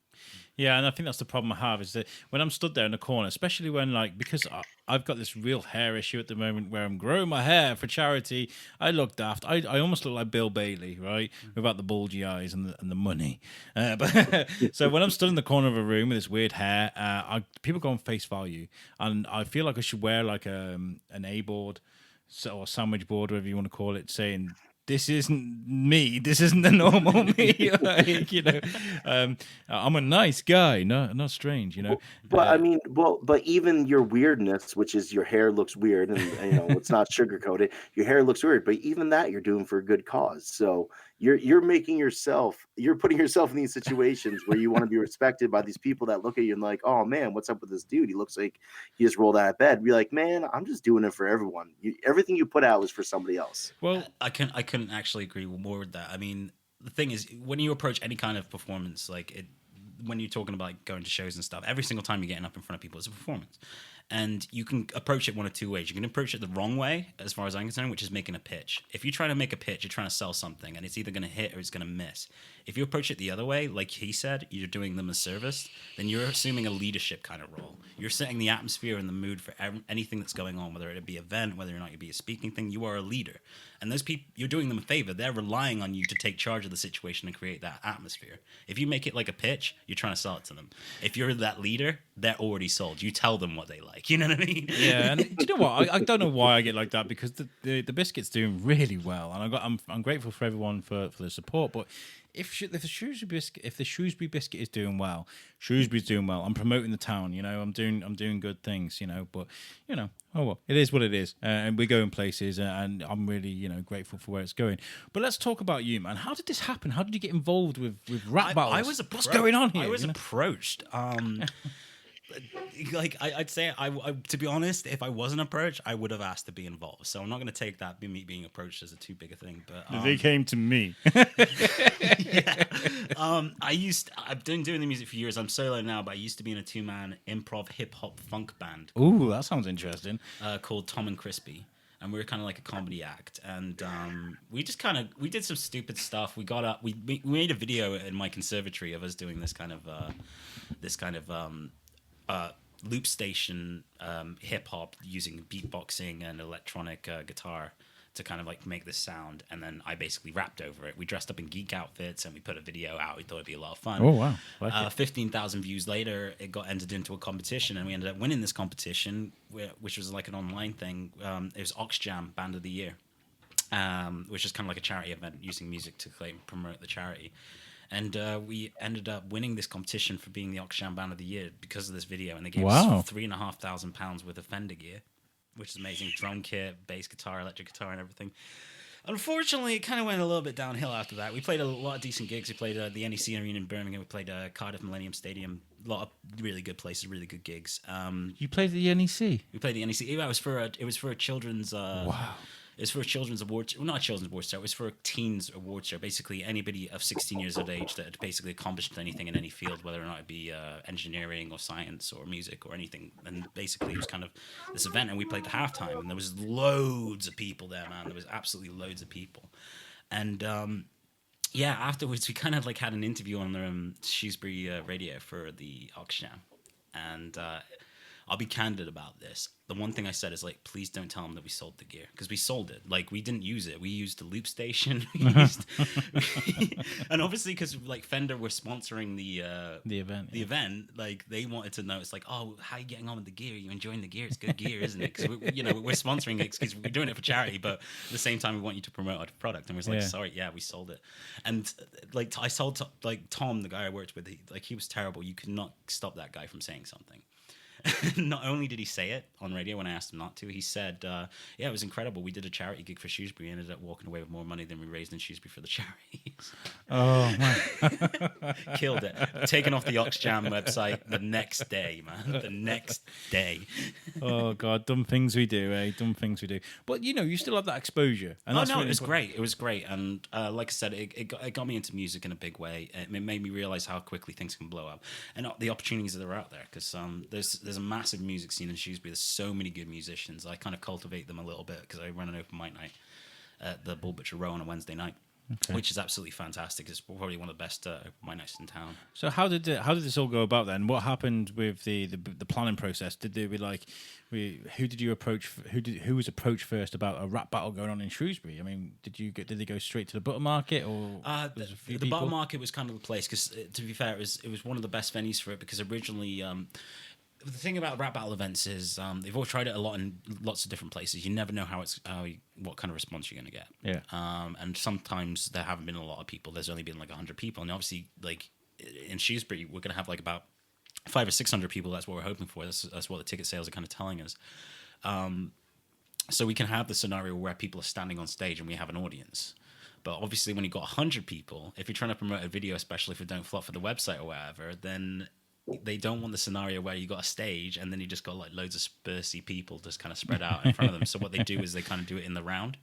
Yeah, and I think that's the problem I have is that when I'm stood there in the corner, especially when because I've got this real hair issue at the moment where I'm growing my hair for charity, I look daft. I almost look like Bill Bailey, right, without the bulgy eyes and the money. But so when I'm stood in the corner of a room with this weird hair, people go on face value, and I feel like I should wear like an A board, or sandwich board, whatever you want to call it, saying, this isn't me. This isn't the normal me. I'm a nice guy, not strange. But I mean, but even your weirdness, which is your hair looks weird, and it's not sugar coated. Your hair looks weird, but even that you're doing for a good cause. So you're putting yourself in these situations where you want to be respected by these people that look at you and like, oh man, what's up with this dude? He looks like he just rolled out of bed. Be like, man, I'm just doing it for everyone. Everything you put out is for somebody else. Well, I couldn't actually agree more with that. I mean, the thing is, when you approach any kind of performance, when you're talking about like, going to shows and stuff, every single time you're getting up in front of people, it's a performance. And you can approach it one of two ways. You can approach it the wrong way, as far as I'm concerned, which is making a pitch. If you're trying to make a pitch, you're trying to sell something, and it's either going to hit or it's going to miss. If you approach it the other way, like he said, you're doing them a service, then you're assuming a leadership kind of role. You're setting the atmosphere and the mood for anything that's going on, whether it be an event, whether or not it be a speaking thing. You are a leader. And those people, you're doing them a favor. They're relying on you to take charge of the situation and create that atmosphere. If you make it like a pitch, you're trying to sell it to them. If you're that leader, they're already sold. You tell them what they like. You know what I mean? yeah, and do you know what? I don't know why I get like that, because the biscuit's doing really well, and I'm grateful for everyone for the support. But if the Shrewsbury Biscuit is doing well, Shrewsbury's doing well. I'm promoting the town, I'm doing good things, But oh well, it is what it is, and we're going places, and I'm really grateful for where it's going. But let's talk about you, man. How did this happen? How did you get involved with rap battles? I was What's going on here? I was approached. I'd say to be honest, if I wasn't approached, I would have asked to be involved. So I'm not going to take that me being approached as a too big a thing. But they came to me. Yeah. I've been doing the music for years. I'm solo now, but I used to be in a 2-man improv hip hop funk band. Ooh, that sounds interesting. Called Tom and CHRISBEE. And we were kind of like a comedy act, and we did some stupid stuff. We got up, we made a video in my conservatory of us doing this kind of loop station hip hop using beatboxing and electronic guitar to kind of like make this sound, and then I basically rapped over it. We dressed up in geek outfits and we put a video out. We thought it'd be a lot of fun. Oh wow! Like 15,000 views later, it got entered into a competition, and we ended up winning this competition, which was like an online thing. It was Oxjam Band of the Year, which is kind of like a charity event using music to promote the charity. And we ended up winning this competition for being the Oxjam Band of the Year because of this video, and they gave us £3,500 worth of Fender gear, which is amazing. Drum kit, bass guitar, electric guitar, and everything. Unfortunately, it kind of went a little bit downhill after that. We played a lot of decent gigs. We played the NEC Arena in Birmingham. We played Cardiff Millennium Stadium. A lot of really good places, really good gigs. you played the NEC. We played the NEC. It was for a children's. Wow. It was for a children's awards. Well, not a children's awards show. It was for a teens awards show. Basically, anybody of 16 years of age that had basically accomplished anything in any field, whether or not it be engineering or science or music or anything. And basically, it was kind of this event, and we played the halftime, and there was loads of people there, man. There was absolutely loads of people, and yeah, afterwards we kind of like had an interview on Shrewsbury radio for the Oxjam, and I'll be candid about this. The one thing I said is like, please don't tell them that we sold the gear, because we sold it. Like, we didn't use it. We used the loop station. And obviously, because like Fender were sponsoring the event, like they wanted to know. It's like, oh, how are you getting on with the gear? Are you enjoying the gear? It's good gear, isn't it? Because we're sponsoring it because we're doing it for charity, but at the same time, we want you to promote our product. And we're like, sorry, yeah, we sold it. And like I sold like Tom, the guy I worked with. He was terrible. You could not stop that guy from saying something. Not only did he say it on radio when I asked him not to, he said, yeah, it was incredible. We did a charity gig for Shrewsbury and ended up walking away with more money than we raised in Shrewsbury for the charities. Oh, man. Killed it. Taken off the Oxjam website the next day, man. The next day. Oh, God. Dumb things we do, eh? Dumb things we do. But, you still have that exposure. And that's really it was important. great. It was great. And like I said, it got me into music in a big way. It made me realize how quickly things can blow up. And the opportunities that are out there. Because there's a massive music scene in Shrewsbury. There's so many good musicians. I kind of cultivate them a little bit because I run an open mic night at the Bull Butcher Row on a Wednesday night, which is absolutely fantastic. It's probably one of the best open mic nights in town. So how did this all go about then? What happened with the planning process? Did they be like, who did you approach? Who was approached first about a rap battle going on in Shrewsbury? I mean, did they go straight to the Butter Market or the Butter Market was kind of the place because to be fair, it was one of the best venues for it because originally. The thing about rap battle events is they've all tried it a lot in lots of different places. You never know what kind of response you're going to get. Yeah. And sometimes there haven't been a lot of people. There's only been like 100 people, and obviously, like in Shrewsbury, we're going to have like about 500 or 600 people. That's what we're hoping for. That's what the ticket sales are kind of telling us. So we can have the scenario where people are standing on stage and we have an audience. But obviously, when you've got 100 people, if you're trying to promote a video, especially for Don't Flop for the website or whatever, then they don't want the scenario where you got a stage and then you just got like loads of spursy people just kind of spread out in front of them. So what they do is they kind of do it in the round,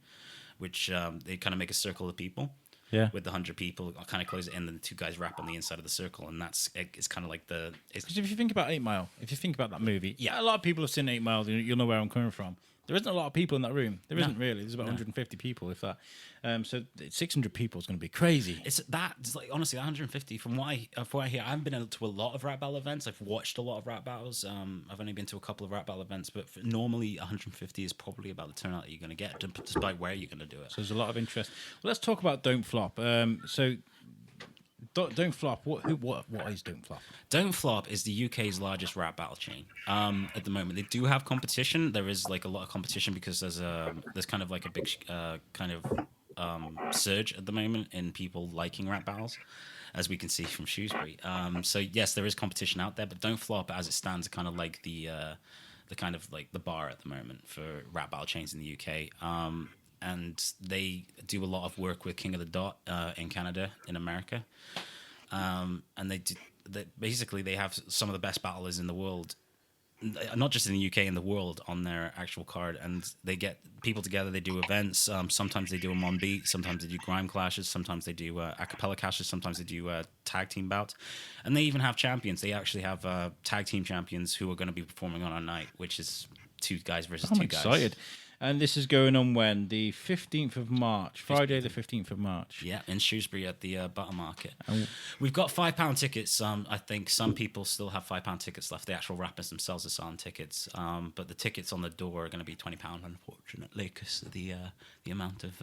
which they kind of make a circle of people. Yeah. With the 100 people, I'll kind of close it in, and the two guys rap on the inside of the circle, and it's kind of like because if you think about 8 Mile, if you think about that movie, a lot of people have seen 8 Mile. You'll know where I'm coming from. There isn't a lot of people in that room. There isn't really. There's about 150 people, if that. So 600 people is going to be crazy. It's like honestly 150. From what I hear, I haven't been to a lot of rap battle events. I've watched a lot of rap battles. I've only been to a couple of rap battle events, but normally 150 is probably about the turnout that you're going to get, despite where you're going to do it. So there's a lot of interest. Well, let's talk about Don't Flop. So Don't Flop. What is Don't Flop? Don't Flop is the UK's largest rap battle chain. At the moment, they do have competition. There is like a lot of competition because there's kind of like a big surge at the moment in people liking rap battles, as we can see from Shrewsbury. So yes, there is competition out there, but Don't Flop, as it stands, kind of like the kind of like the bar at the moment for rap battle chains in the UK. And they do a lot of work with King of the Dot in Canada, in America. And they have some of the best battlers in the world, not just in the UK, in the world, on their actual card. And they get people together, they do events. Sometimes they do them on beat, sometimes they do grime clashes, sometimes they do a cappella clashes, sometimes they do tag team bouts. And they even have champions. They actually have tag team champions who are going to be performing on our night, which is two guys versus two guys. I'm excited. And this is going on when? The 15th of March. Friday the 15th of March. Yeah, in Shrewsbury at the Butter Market. And We've got £5 tickets. I think some people still have £5 tickets left. The actual rappers themselves are selling tickets. But the tickets on the door are going to be £20, unfortunately, because of the amount of...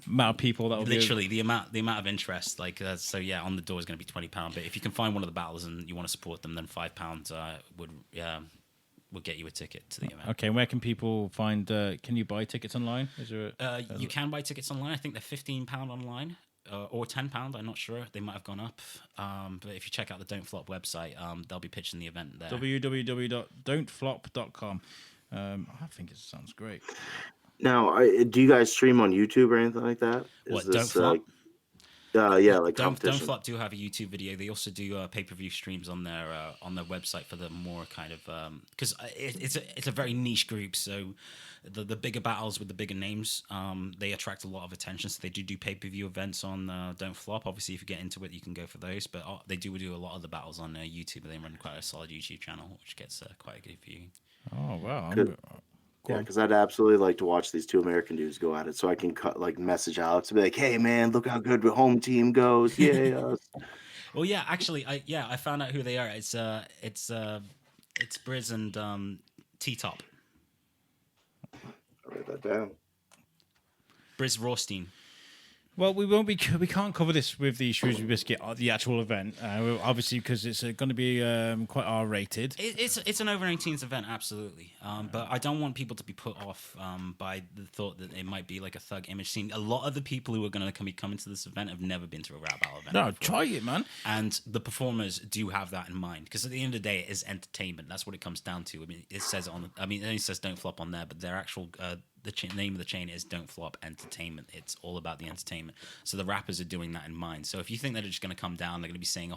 amount of people that will literally the amount of interest, like so yeah, on the door is going to be £20, but if you can find one of the battles and you want to support them, then £5 would get you a ticket to the event. Okay, where can people find can you buy tickets online? Is there you can buy tickets online. I think they're £15 online or £10. I'm not sure, they might have gone up, but if you check out the Don't Flop website, they'll be pitching the event there. www.don'tflop.com. I think it sounds great. Now, do you guys stream on YouTube or anything like that? What, Don't Flop? Yeah, like Don't competition. Flop do have a YouTube video. They also do pay-per-view streams on their website for the more kind of because it's a very niche group. So the bigger battles with the bigger names, they attract a lot of attention. So they do pay-per-view events on Don't Flop. Obviously, if you get into it, you can go for those. But they do a lot of the battles on YouTube. They run quite a solid YouTube channel, which gets quite a good viewing. Oh wow! Yeah, because I'd absolutely like to watch these two American dudes go at it, so I can message Alex and be like, "Hey, man, look how good the home team goes!" Yeah. Well, yeah, actually, I found out who they are. It's Briz and T-Top. I'll write that down. Briz Rothstein. Well, we can't cover this with the Shrewsbury Biscuit, the actual event, obviously because it's going to be quite R-rated. It's an over 18s event, absolutely. But I don't want people to be put off by the thought that it might be like a thug image scene. A lot of the people who are going to be coming to this event have never been to a rap battle event. No, before. try it, man. And the performers do have that in mind, because at the end of the day, it is entertainment. That's what it comes down to. I mean, it says it only says Don't Flop on there, but their actual name of the chain is Don't Flop Entertainment. It's all about the entertainment. So the rappers are doing that in mind. So if you think that they're just going to come down, they're going to be saying a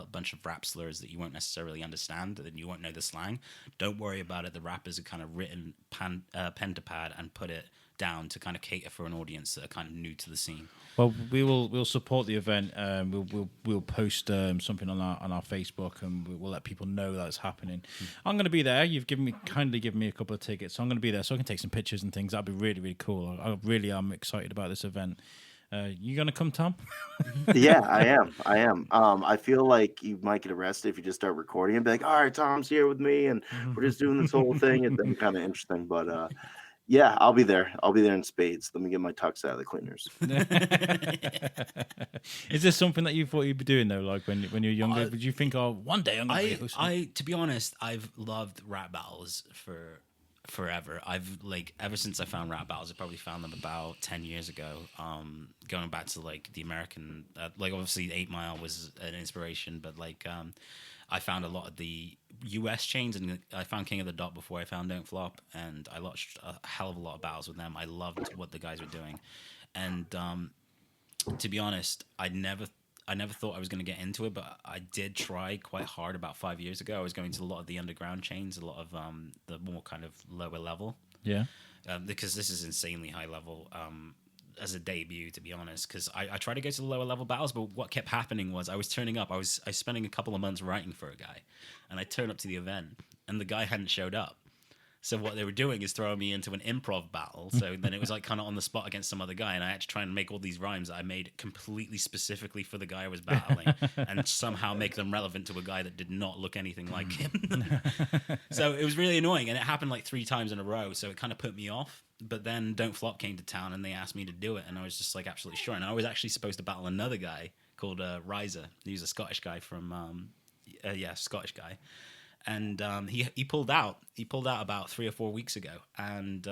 bunch of rap slurs that you won't necessarily understand, and you won't know the slang, don't worry about it. The rappers are kind of written pen to pad and put it down to kind of cater for an audience that are kind of new to the scene. Well, we'll support the event. We'll post something on our Facebook, and we'll let people know that it's happening. I'm going to be there. You've kindly given me a couple of tickets, so I'm going to be there so I can take some pictures and things. That'd be really, really cool. I really am excited about this event. You going to come, Tom? Yeah, I am. I feel like you might get arrested if you just start recording and be like, "All right, Tom's here with me, and we're just doing this whole thing." It's been kind of interesting, but yeah, I'll be there. I'll be there in spades. Let me get my tux out of the cleaners. Is this something that you thought you'd be doing though? Like when you were younger, did you think, "Oh, one day I'm going to be hosting"? To be honest, I've loved rap battles for forever. I've ever since I found rap battles, I probably found them about 10 years ago. Going back to the American, obviously 8 Mile was an inspiration, but I found a lot of the US chains, and I found King of the Dot before I found Don't Flop, and I watched a hell of a lot of battles with them. I loved what the guys were doing, and to be honest, I never thought I was going to get into it, but I did try quite hard about 5 years ago. I was going to a lot of the underground chains, a lot of the more kind of lower level. Yeah. Because this is insanely high level as a debut, to be honest. Because I tried to go to the lower level battles, but what kept happening was I was turning up. I was spending a couple of months writing for a guy, and I turned up to the event, and the guy hadn't showed up. So what they were doing is throwing me into an improv battle. So then it was kind of on the spot against some other guy, and I had to try and make all these rhymes that I made completely specifically for the guy I was battling, and somehow make them relevant to a guy that did not look anything like him. So it was really annoying, and it happened 3 times in a row. So it kind of put me off. But then Don't Flop came to town, and they asked me to do it, and I was just absolutely sure. And I was actually supposed to battle another guy called Riser. He's a Scottish guy from Scottish guy. And he pulled out. He pulled out about 3 or 4 weeks ago, and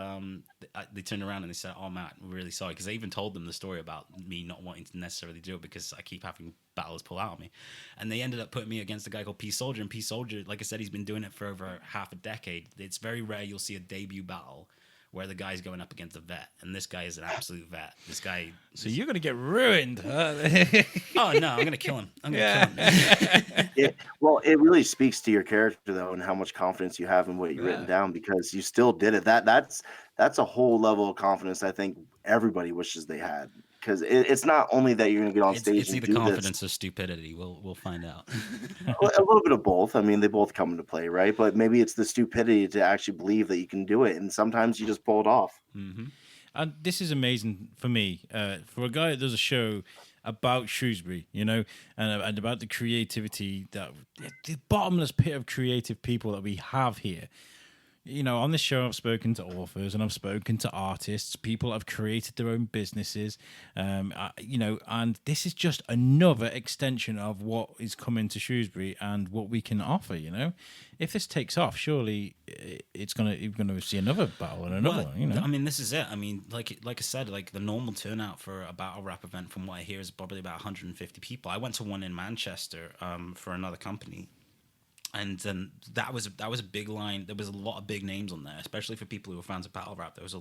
they turned around and they said, "Oh, Matt, we're really sorry," because I even told them the story about me not wanting to necessarily do it because I keep having battles pull out on me, and they ended up putting me against a guy called P Soldier. And P Soldier, like I said, he's been doing it for over half a decade. It's very rare you'll see a debut battle where the guy's going up against a vet, and this guy is an absolute vet. This guy. So you're gonna get ruined. Oh no, I'm gonna kill him. I'm gonna kill him. Well, it really speaks to your character though, and how much confidence you have in what you've written down, because you still did it. That's a whole level of confidence I think everybody wishes they had. because it's not only that you're going to get on stage It's and either do this. confidence or stupidity. We'll find out. A little bit of both. I mean, they both come into play, right? But maybe it's the stupidity to actually believe that you can do it, and sometimes you just pull it off. Hmm. And this is amazing for me, for a guy that does a show about Shrewsbury, and about the creativity, the bottomless pit of creative people that we have here. On this show, I've spoken to authors and I've spoken to artists, people that have created their own businesses, and this is just another extension of what is coming to Shrewsbury and what we can offer. If this takes off, surely you're gonna see another battle and another one. I mean, this is it. I mean, like I said, like the normal turnout for a battle rap event, from what I hear, is probably about 150 people. I went to one in Manchester for another company. And then that was a big line. There was a lot of big names on there, especially for people who are fans of battle rap. There was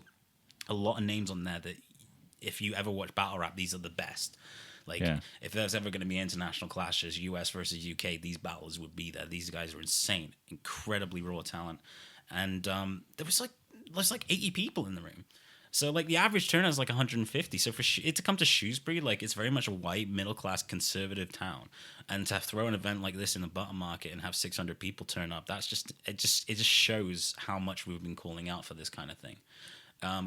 a lot of names on there that, if you ever watch battle rap, these are the best. Like, if there's ever going to be international clashes, US versus UK, these battles would be there. These guys are insane, incredibly raw talent, and there's like 80 people in the room. So, like, the average turnout is like 150. So for it to come to Shrewsbury, like, it's very much a white, middle-class, conservative town. And to throw an event like this in the button market and have 600 people turn up, it just shows how much we've been calling out for this kind of thing.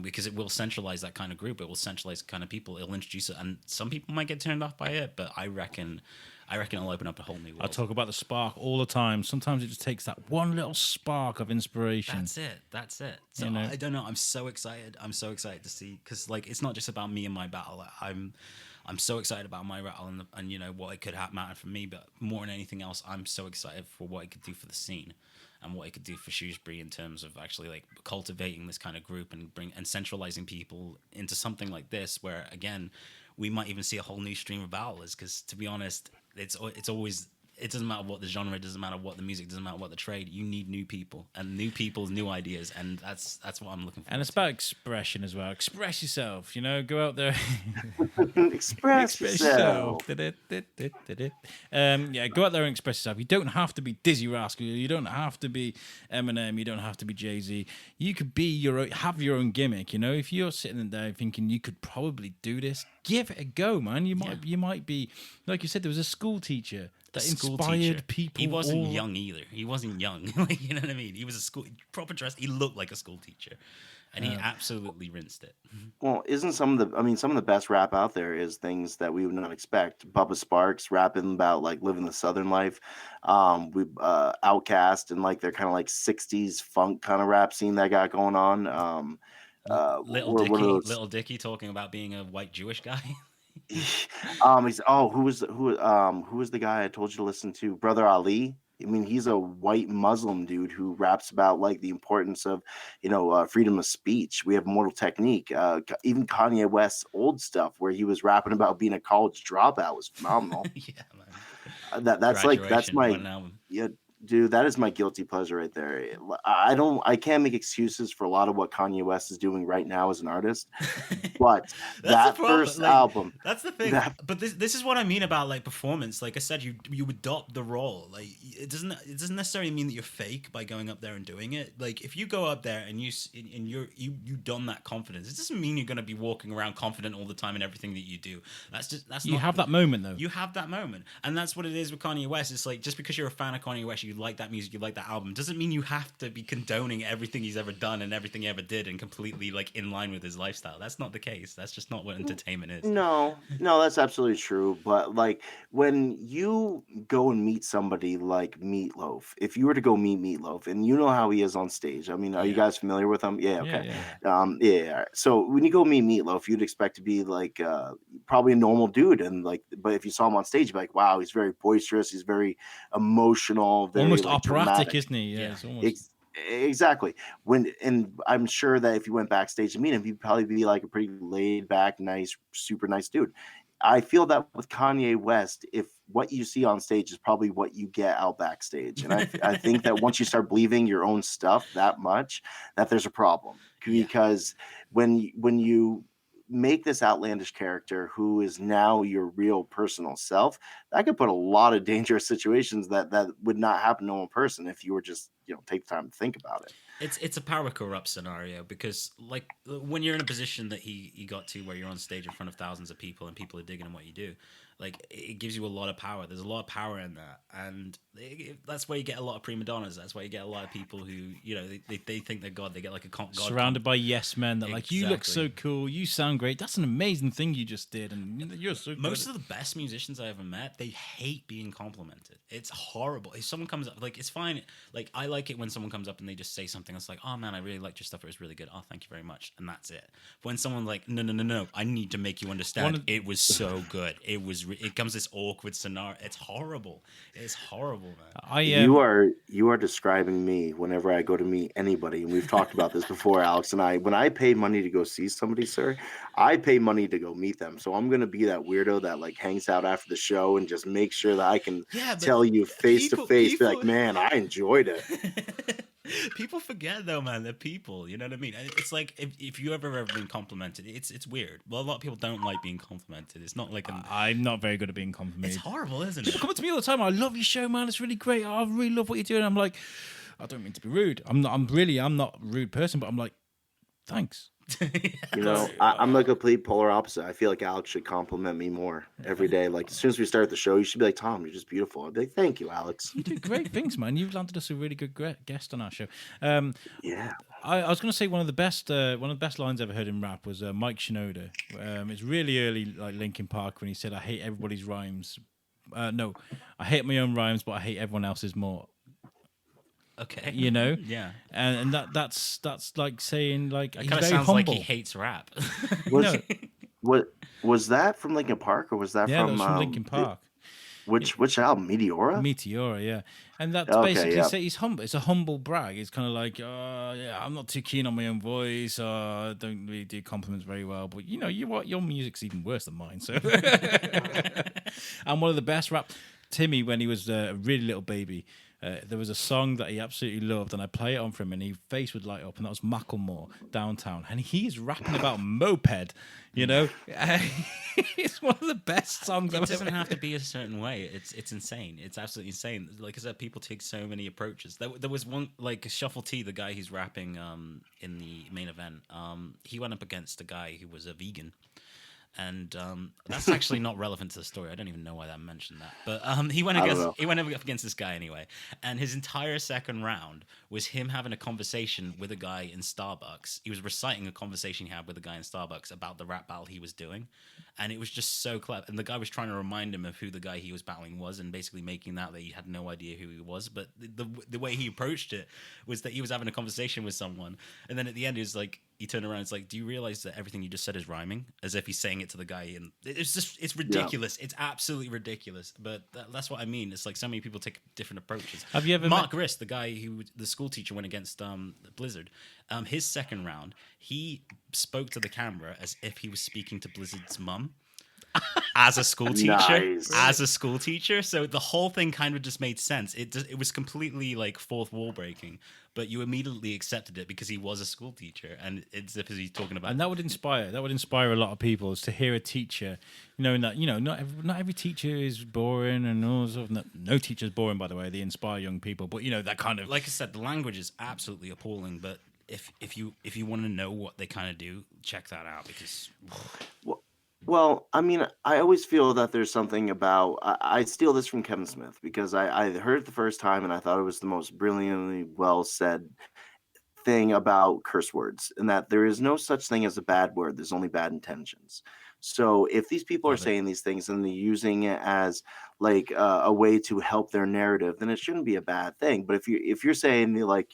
Because it will centralize that kind of group. It will centralize kind of people. It'll introduce it. And some people might get turned off by it, but I reckon it'll open up a whole new world. I talk about the spark all the time. Sometimes it just takes that one little spark of inspiration. That's it. So I don't know. I'm so excited. I'm so excited to see, because like, it's not just about me and my battle. I'm so excited about my battle and what it could matter for me. But more than anything else, I'm so excited for what it could do for the scene and what it could do for Shrewsbury in terms of actually like cultivating this kind of group and centralizing people into something like this, where again, we might even see a whole new stream of battlers. Because to be honest, it's always, it doesn't matter what the genre, it doesn't matter what the music, doesn't matter what the trade. You need new people and new people's new ideas, and that's what I'm looking for. And it's about expression as well. Express yourself. Go out there. Express yourself. Go out there and express yourself. You don't have to be Dizzy Rascal. You don't have to be Eminem. You don't have to be Jay-Z. You could be have your own gimmick. If you're sitting there thinking you could probably do this, give it a go, man. You might be, like you said, there was a school teacher that inspired people. He wasn't young either. He wasn't young. Like, you know what I mean? He was proper dressed. He looked like a school teacher, and he absolutely rinsed it. Well, isn't some of the best rap out there is things that we would not expect. Bubba Sparks rapping about like living the Southern life. Outkast and like their kind of like 60s funk kind of rap scene that got going on. Little Dicky talking about being a white Jewish guy. Who was the guy I told you to listen to? Brother Ali. I mean, he's a white Muslim dude who raps about like the importance of, freedom of speech. We have Mortal Technique. Even Kanye West's old stuff where he was rapping about being a college dropout was phenomenal. Yeah, man. That's my dude, that is my guilty pleasure right there. I can't make excuses for a lot of what Kanye West is doing right now as an artist, but that first album. That's the thing. But this is what I mean about like performance. Like I said, you adopt the role. Like it doesn't necessarily mean that you're fake by going up there and doing it. Like if you go up there and you done that confidence, it doesn't mean you're going to be walking around confident all the time in everything that you do. You have that moment though. You have that moment, and that's what it is with Kanye West. It's like just because you're a fan of Kanye West, you like that music, you like that album, doesn't mean you have to be condoning everything he's ever done and everything he ever did and completely like in line with his lifestyle. That's not the case. That's just not what entertainment is. No, that's absolutely true. But like when you go and meet somebody like Meatloaf, if you were to go meet Meatloaf and you know how he is on stage, I mean, are you guys familiar with him? Yeah, okay. Yeah. So when you go meet Meatloaf, you'd expect to be like probably a normal dude, and like, but if you saw him on stage, you'd be like, wow, he's very boisterous, he's very emotional, very almost like, operatic, dramatic. isn't he? Yeah, it's almost... Exactly. And I'm sure that if you went backstage to meet him, he'd probably be like a pretty laid back, nice, super nice dude. I feel that with Kanye West, if what you see on stage is probably what you get out backstage. And I think that once you start believing your own stuff that much, that there's a problem. Because when you make this outlandish character who is now your real personal self, that could put a lot of dangerous situations that would not happen to one person if you were just, take the time to think about it. It's a power corrupt scenario because like when you're in a position that he got to where you're on stage in front of thousands of people and people are digging on what you do, like it gives you a lot of power. There's a lot of power in that, and that's where you get a lot of prima donnas. That's why you get a lot of people who they think they're god. They get like a god surrounded by yes men that like, you look so Exactly. cool, you sound great, that's an amazing thing you just did, and you're so good. Most of the best musicians I ever met, they hate being complimented. It's horrible. If someone comes up, like it's fine. Like I like it when someone comes up and they just say something that's like, "Oh man, I really liked your stuff. It was really good. Oh, thank you very much," and that's it. But when someone like, "No, no, no, no, I need to make you understand. It was so good. It was. It comes this awkward scenario. It's horrible. It's horrible, man." You are describing me whenever I go to meet anybody, and we've talked about this before, Alex and I. When I pay money to go see somebody, sir, I pay money to go meet them. So I'm gonna be that weirdo that like hangs out after the show and just make sure that I can Yeah, but tell you face to face, be like, people. man, I enjoyed it. People forget though, man. They're people. You know what I mean? It's like if you ever been complimented, it's weird. Well, a lot of people don't like being complimented. It's not like I'm not very good at being complimented. it's horrible, isn't People it? come up to me all the time. I love your show, man. It's really great. I really love what you're doing. I'm like, I don't mean to be rude. I'm not a rude person, but I'm like, thanks. I'm the complete polar opposite. I feel like Alex should compliment me more every day. Like as soon as we start the show, you should be like, Tom, you're just beautiful. I'd be like, thank you, Alex. You do great things, man. You've landed us a really good guest on our show. Yeah. I was going to say one of the best lines I ever heard in rap was Mike Shinoda. It's really early, like Linkin Park, when he said, "I hate everybody's rhymes. No, I hate my own rhymes, but I hate everyone else's more." Okay. Yeah. And that's like saying like That he's kind of very sounds humble. like he hates rap. Was No, what was that from Linkin Park or was that yeah, that from was from Linkin Park. which album? Meteora? Meteora, yeah, and that's Okay, basically yeah. say he's humble. It's a humble brag. It's kind of like, yeah, I'm not too keen on my own voice. I don't really do compliments very well. But you what? Your music's even worse than mine. So, I'm one of the best rap. Timmy, when he was a really little baby, there was a song that he absolutely loved, and I play it on for him, and his face would light up, and that was Macklemore, Downtown, and he's rapping about moped. It's one of the best songs It I've doesn't ever have to be a certain way. It's insane. It's absolutely insane. Like I said, people take so many approaches. There was one like Shuffle T, the guy who's rapping in the main event. He went up against a guy who was a vegan. And that's actually not relevant to the story. I don't even know why I mentioned that. But he went I don't know. up against this guy anyway. And his entire second round was him having a conversation with a guy in Starbucks. He was reciting a conversation he had with a guy in Starbucks about the rap battle he was doing. And it was just so clever. And the guy was trying to remind him of who the guy he was battling was, and basically making that he had no idea who he was. But the way he approached it was that he was having a conversation with someone, and then at the end he was like, he turned around, it's like, "Do you realize that everything you just said is rhyming?" As if he's saying it to the guy, and it's ridiculous. It's absolutely ridiculous. But that's what I mean. It's like so many people take different approaches. Have you ever Mark Grist, the guy the school teacher went against Blizzard, his second round, he spoke to the camera as if he was speaking to Blizzard's mum. As a school teacher, so the whole thing kind of just made sense. It was completely like fourth wall breaking, but you immediately accepted it because he was a school teacher, and it's as if he's talking about. And that would inspire a lot of people, is to hear a teacher, knowing that not every teacher is boring, and all sort of, no teacher is boring, by the way. They inspire young people, but that kind of, like I said, the language is absolutely appalling. But if you want to know what they kind of do, check that out because. Well, I mean, I always feel that there's something about I steal this from Kevin Smith because I heard it the first time and I thought it was the most brilliantly well said thing about curse words, and that there is no such thing as a bad word. There's only bad intentions. So if these people are Love it. saying these things and they're using it as like a way to help their narrative, then it shouldn't be a bad thing. But if you're saying like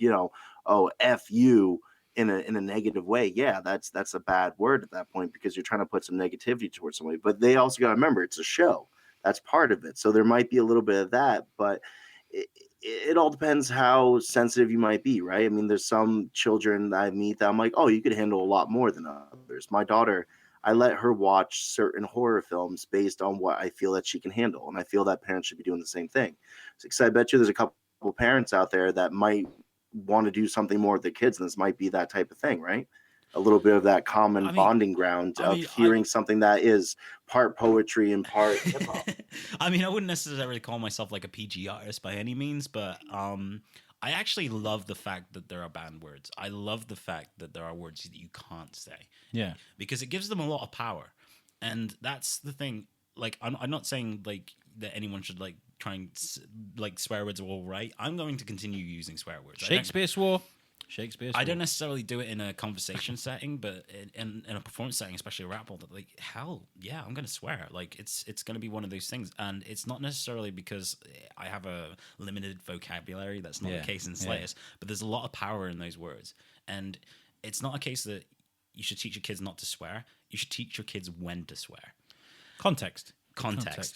oh f you in a negative way, yeah, that's a bad word at that point because you're trying to put some negativity towards somebody. But they also got to remember it's a show. That's part of it. So there might be a little bit of that, but it all depends how sensitive you might be, right? I mean, there's some children that I meet that I'm like, oh, you could handle a lot more than others. My daughter, I let her watch certain horror films based on what I feel that she can handle. And I feel that parents should be doing the same thing. Because I bet you there's a couple parents out there that might want to do something more with their kids, and this might be that type of thing, right? a little bit of that common I mean, bonding ground I of mean, hearing something that is part poetry and part hip hop. I mean, I wouldn't necessarily call myself like a PG artist by any means, but I actually love the fact that there are banned words. I love the fact that there are words that you can't say. Yeah. Because it gives them a lot of power, and that's the thing. Like, I'm not saying like that anyone should like try and like swear words are all right. I'm going to continue using swear words. Shakespeare swore. I don't necessarily do it in a conversation setting, but in a performance setting, especially a rap battle, like hell yeah, I'm gonna swear. Like it's gonna be one of those things, and it's not necessarily because I have a limited vocabulary. That's not the case in slightest. But there's a lot of power in those words, and it's not a case that you should teach your kids not to swear. You should teach your kids when to swear. Context.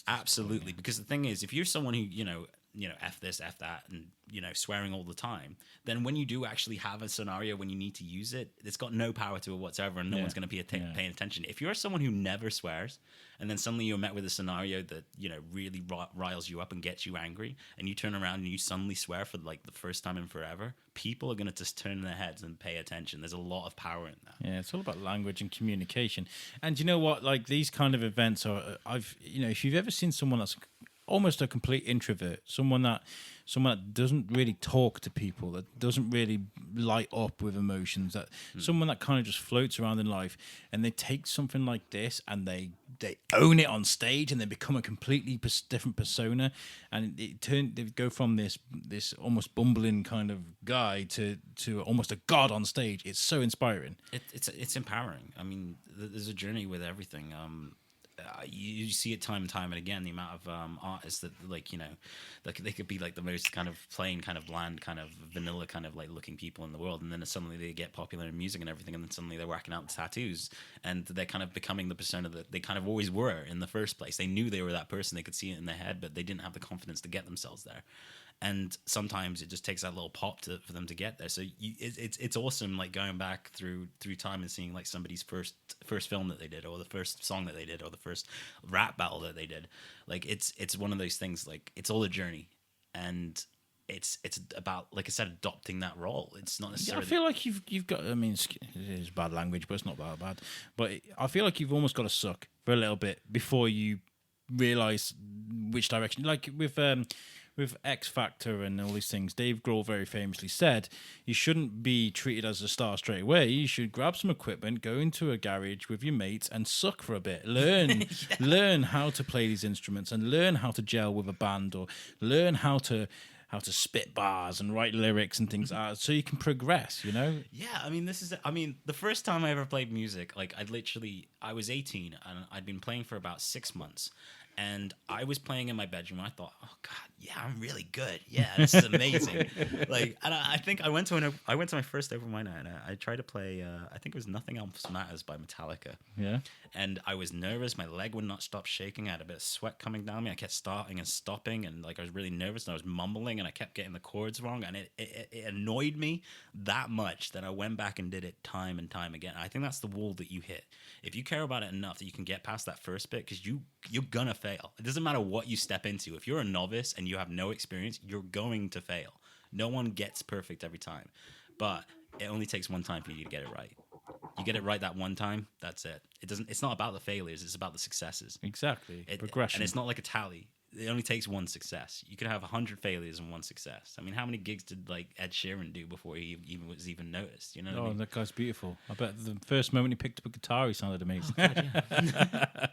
Absolutely. Because the thing is, if you're someone who f this, f that, and swearing all the time, then when you do actually have a scenario when you need to use it, it's got no power to it whatsoever, and no one's going to be paying attention. If you're someone who never swears, and then suddenly you're met with a scenario that really riles you up and gets you angry, and you turn around and you suddenly swear for like the first time in forever, people are going to just turn their heads and pay attention. There's a lot of power in that. Yeah, it's all about language and communication. And you know what? Like these kind of events are, if you've ever seen someone that's almost a complete introvert, someone that doesn't really talk to people, that doesn't really light up with emotions, that someone that kind of just floats around in life, and they take something like this and they own it on stage, and they become a completely different persona, and they go from this almost bumbling kind of guy to almost a god on stage. It's so inspiring. It's empowering. I mean, there's a journey with everything. You see it time and time and again, the amount of artists that like they could be like the most kind of plain, kind of bland, kind of vanilla, kind of like looking people in the world, and then suddenly they get popular in music and everything, and then suddenly they're whacking out the tattoos, and they're kind of becoming the persona that they kind of always were in the first place. They knew they were that person, they could see it in their head, but they didn't have the confidence to get themselves there. And sometimes it just takes that little pop for them to get there. So it's awesome, like going back through time and seeing like somebody's first film that they did, or the first song that they did, or the first rap battle that they did. Like it's one of those things. Like it's all a journey, and it's about, like I said, adopting that role. It's not necessarily. I feel like you've got. I mean, it is bad language, but it's not that bad. But I feel like you've almost got to suck for a little bit before you realize which direction. Like with X Factor and all these things, Dave Grohl very famously said, you shouldn't be treated as a star straight away. You should grab some equipment, go into a garage with your mates and suck for a bit. Learn how to play these instruments, and learn how to gel with a band, or learn how to spit bars and write lyrics and things like that, so you can progress, Yeah, I mean, the first time I ever played music, like I was 18 and I'd been playing for about 6 months. And I was playing in my bedroom. And I thought, oh God, yeah, I'm really good. Yeah, this is amazing. And I think I went to my first open mic night, and I tried to play. I think it was "Nothing Else Matters" by Metallica. Yeah. And I was nervous. My leg would not stop shaking. I had a bit of sweat coming down me. I kept starting and stopping, and like I was really nervous. And I was mumbling, and I kept getting the chords wrong. And it annoyed me that much that I went back and did it time and time again. I think that's the wall that you hit. If you care about it enough that you can get past that first bit, because you're gonna fail. It doesn't matter what you step into. If you're a novice and you have no experience, you're going to fail. No one gets perfect every time, but it only takes one time for you to get it right. You get it right that one time, that's it. It's not about the failures, it's about the successes. Exactly. Progression. And it's not like a tally. It only takes one success. You could have 100 failures and one success. I mean, how many gigs did like Ed Sheeran do before he was even noticed? You know what I mean? That guy's beautiful. I bet the first moment he picked up a guitar, he sounded amazing. Oh, God,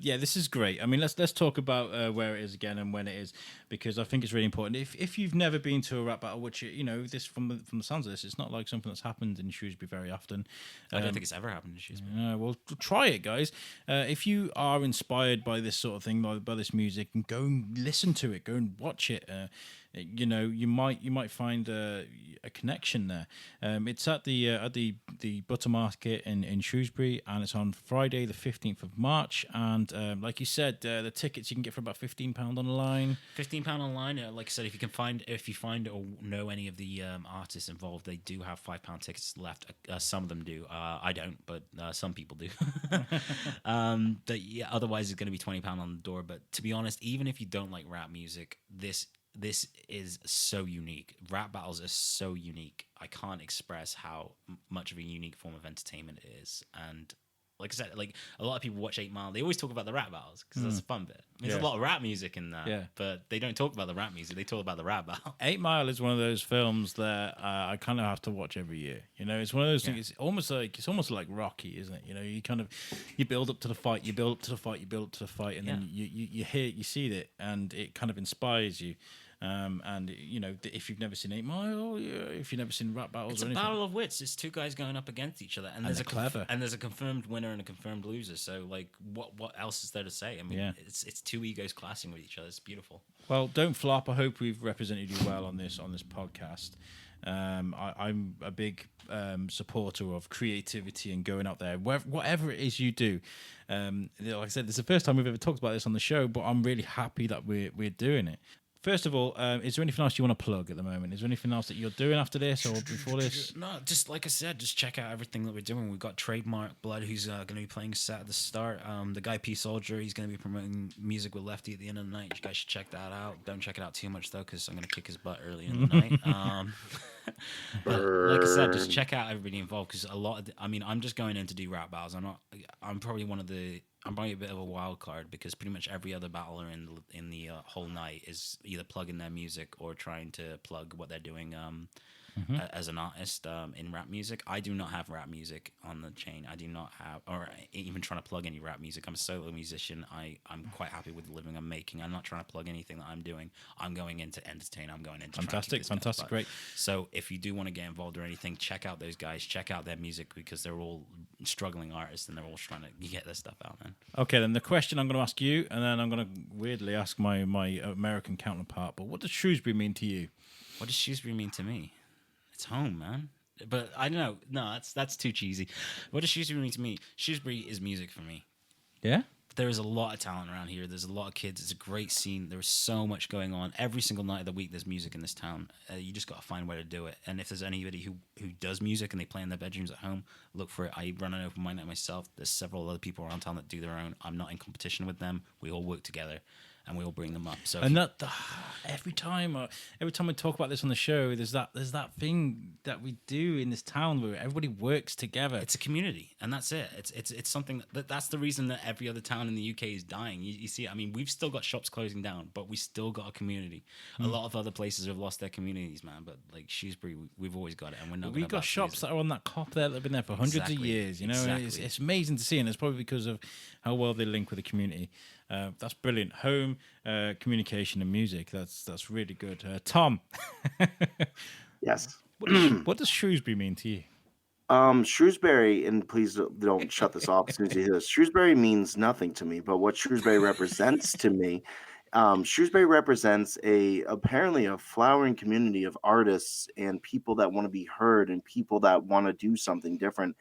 yeah. This is great. I mean, let's talk about where it is again and when it is, because I think it's really important. If you've never been to a rap battle, which this from the sounds of this, it's not like something that's happened in Shrewsbury very often. I don't think it's ever happened in Shrewsbury. Well, try it, guys. If you are inspired by this sort of thing, by this music, and go and listen to it, go and watch it. You might find a connection there. It's at the Butter Market in Shrewsbury, and it's on Friday the 15th of March. And like you said, the tickets you can get for about £15 online. £15 online. Like I said, if you find or know any of the artists involved, they do have £5 tickets left. Some of them do. I don't, but some people do. But yeah, otherwise it's going to be £20 on the door. But to be honest, even if you don't like rap music, this this is so unique. Rap battles are so unique. I can't express how much of a unique form of entertainment it is. And like I said, like a lot of people watch 8 Mile. They always talk about the rap battles because that's the fun bit. There's a lot of rap music in that, but they don't talk about the rap music. They talk about the rap battle. 8 Mile is one of those films that I kind of have to watch every year. You know, it's one of those things. It's almost like Rocky, isn't it? You know, you build up to the fight, you build up to the fight, you build up to the fight, and then you see it, and it kind of inspires you. And you know, if you've never seen 8 Mile, if you've never seen rap battles, it's or a anything, battle of wits. It's two guys going up against each other, and there's clever. And there's a confirmed winner and a confirmed loser. So like, what else is there to say? I mean, it's two egos clashing with each other. It's beautiful. Well, don't flop. I hope we've represented you well on this podcast. I'm a big supporter of creativity and going out there, whatever it is you do. Like I said, this is the first time we've ever talked about this on the show, but I'm really happy that we're doing it. First of all, is there anything else you want to plug at the moment? Is there anything else that you're doing after this or before this? No, just like I said, just check out everything that we're doing. We've got Trademark Blood, who's going to be playing a set at the start. The guy P Soldier, he's going to be promoting music with Lefty at the end of the night. You guys should check that out. Don't check it out too much, though, because I'm going to kick his butt early in the night. But like I said, just check out everybody involved, because I'm just going in to do rap battles. I'm probably a bit of a wild card, because pretty much every other battler in the whole night is either plugging their music or trying to plug what they're doing as an artist in rap music. I do not have rap music on the chain. I do not have, or even trying to plug any rap music. I'm a solo musician. I'm quite happy with the living I'm making. I'm not trying to plug anything that I'm doing. I'm going in to entertain. I'm going in to fantastic, great. So if you do want to get involved or anything, check out those guys. Check out their music, because they're all struggling artists and they're all trying to get their stuff out, man. Okay, then the question I'm going to ask you, and then I'm going to weirdly ask my American counterpart, but what does Shrewsbury mean to you? What does Shrewsbury mean to me? It's home, man. But I don't know. No, that's too cheesy. What does Shrewsbury mean to me? Shrewsbury is music for me. Yeah? There is a lot of talent around here. There's a lot of kids. It's a great scene. There's so much going on. Every single night of the week, there's music in this town. You just got to find where to do it. And if there's anybody who does music and they play in their bedrooms at home, look for it. I run an open mic night myself. There's several other people around town that do their own. I'm not in competition with them. We all work together, and we all bring them up. So every time we talk about this on the show, there's that thing that we do in this town where everybody works together. It's a community, and that's it. It's something that's the reason that every other town in the UK is dying. You see, I mean, we've still got shops closing down, but we still got a community. A lot of other places have lost their communities, man. But like Shrewsbury, we've always got it, and we're not. We've got shops that are on that cop there that have been there for hundreds of years. You know, it's amazing to see, and it's probably because of how well they link with the community. That's brilliant. Home, communication, and music. That's really good. Tom. Yes. What does Shrewsbury mean to you? Shrewsbury, and please don't shut this off as soon as you hear this. Shrewsbury means nothing to me, but what Shrewsbury represents to me, Shrewsbury represents apparently a flowering community of artists and people that want to be heard and people that want to do something different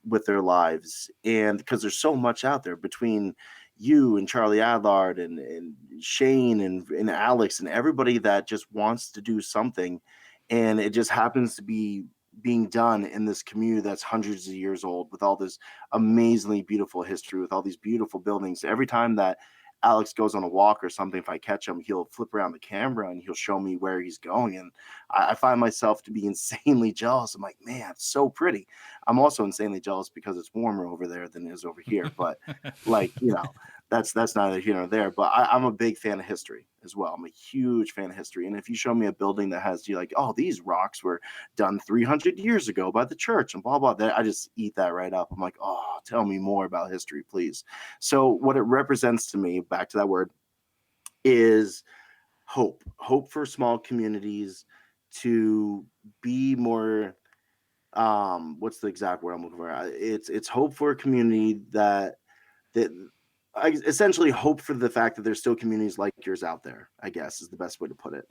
with their lives. And because there's so much out there between you and Charlie Adlard and Shane and Alex and everybody that just wants to do something, and it just happens to be being done in this community that's hundreds of years old, with all this amazingly beautiful history, with all these beautiful buildings. Every time that Alex goes on a walk or something, if I catch him, he'll flip around the camera and he'll show me where he's going. And I find myself to be insanely jealous. I'm like, man, it's so pretty. I'm also insanely jealous because it's warmer over there than it is over here. But like, you know, that's neither here nor there. But I'm a big fan of history as well. I'm a huge fan of history. And if you show me a building that has, you're like, oh, these rocks were done 300 years ago by the church and blah, blah, blah, I just eat that right up. I'm like, oh, tell me more about history, please. So what it represents to me, back to that word, is hope for small communities to be more, what's the exact word I'm looking for? It's hope for a community that I essentially hope for the fact that there's still communities like yours out there, I guess is the best way to put it,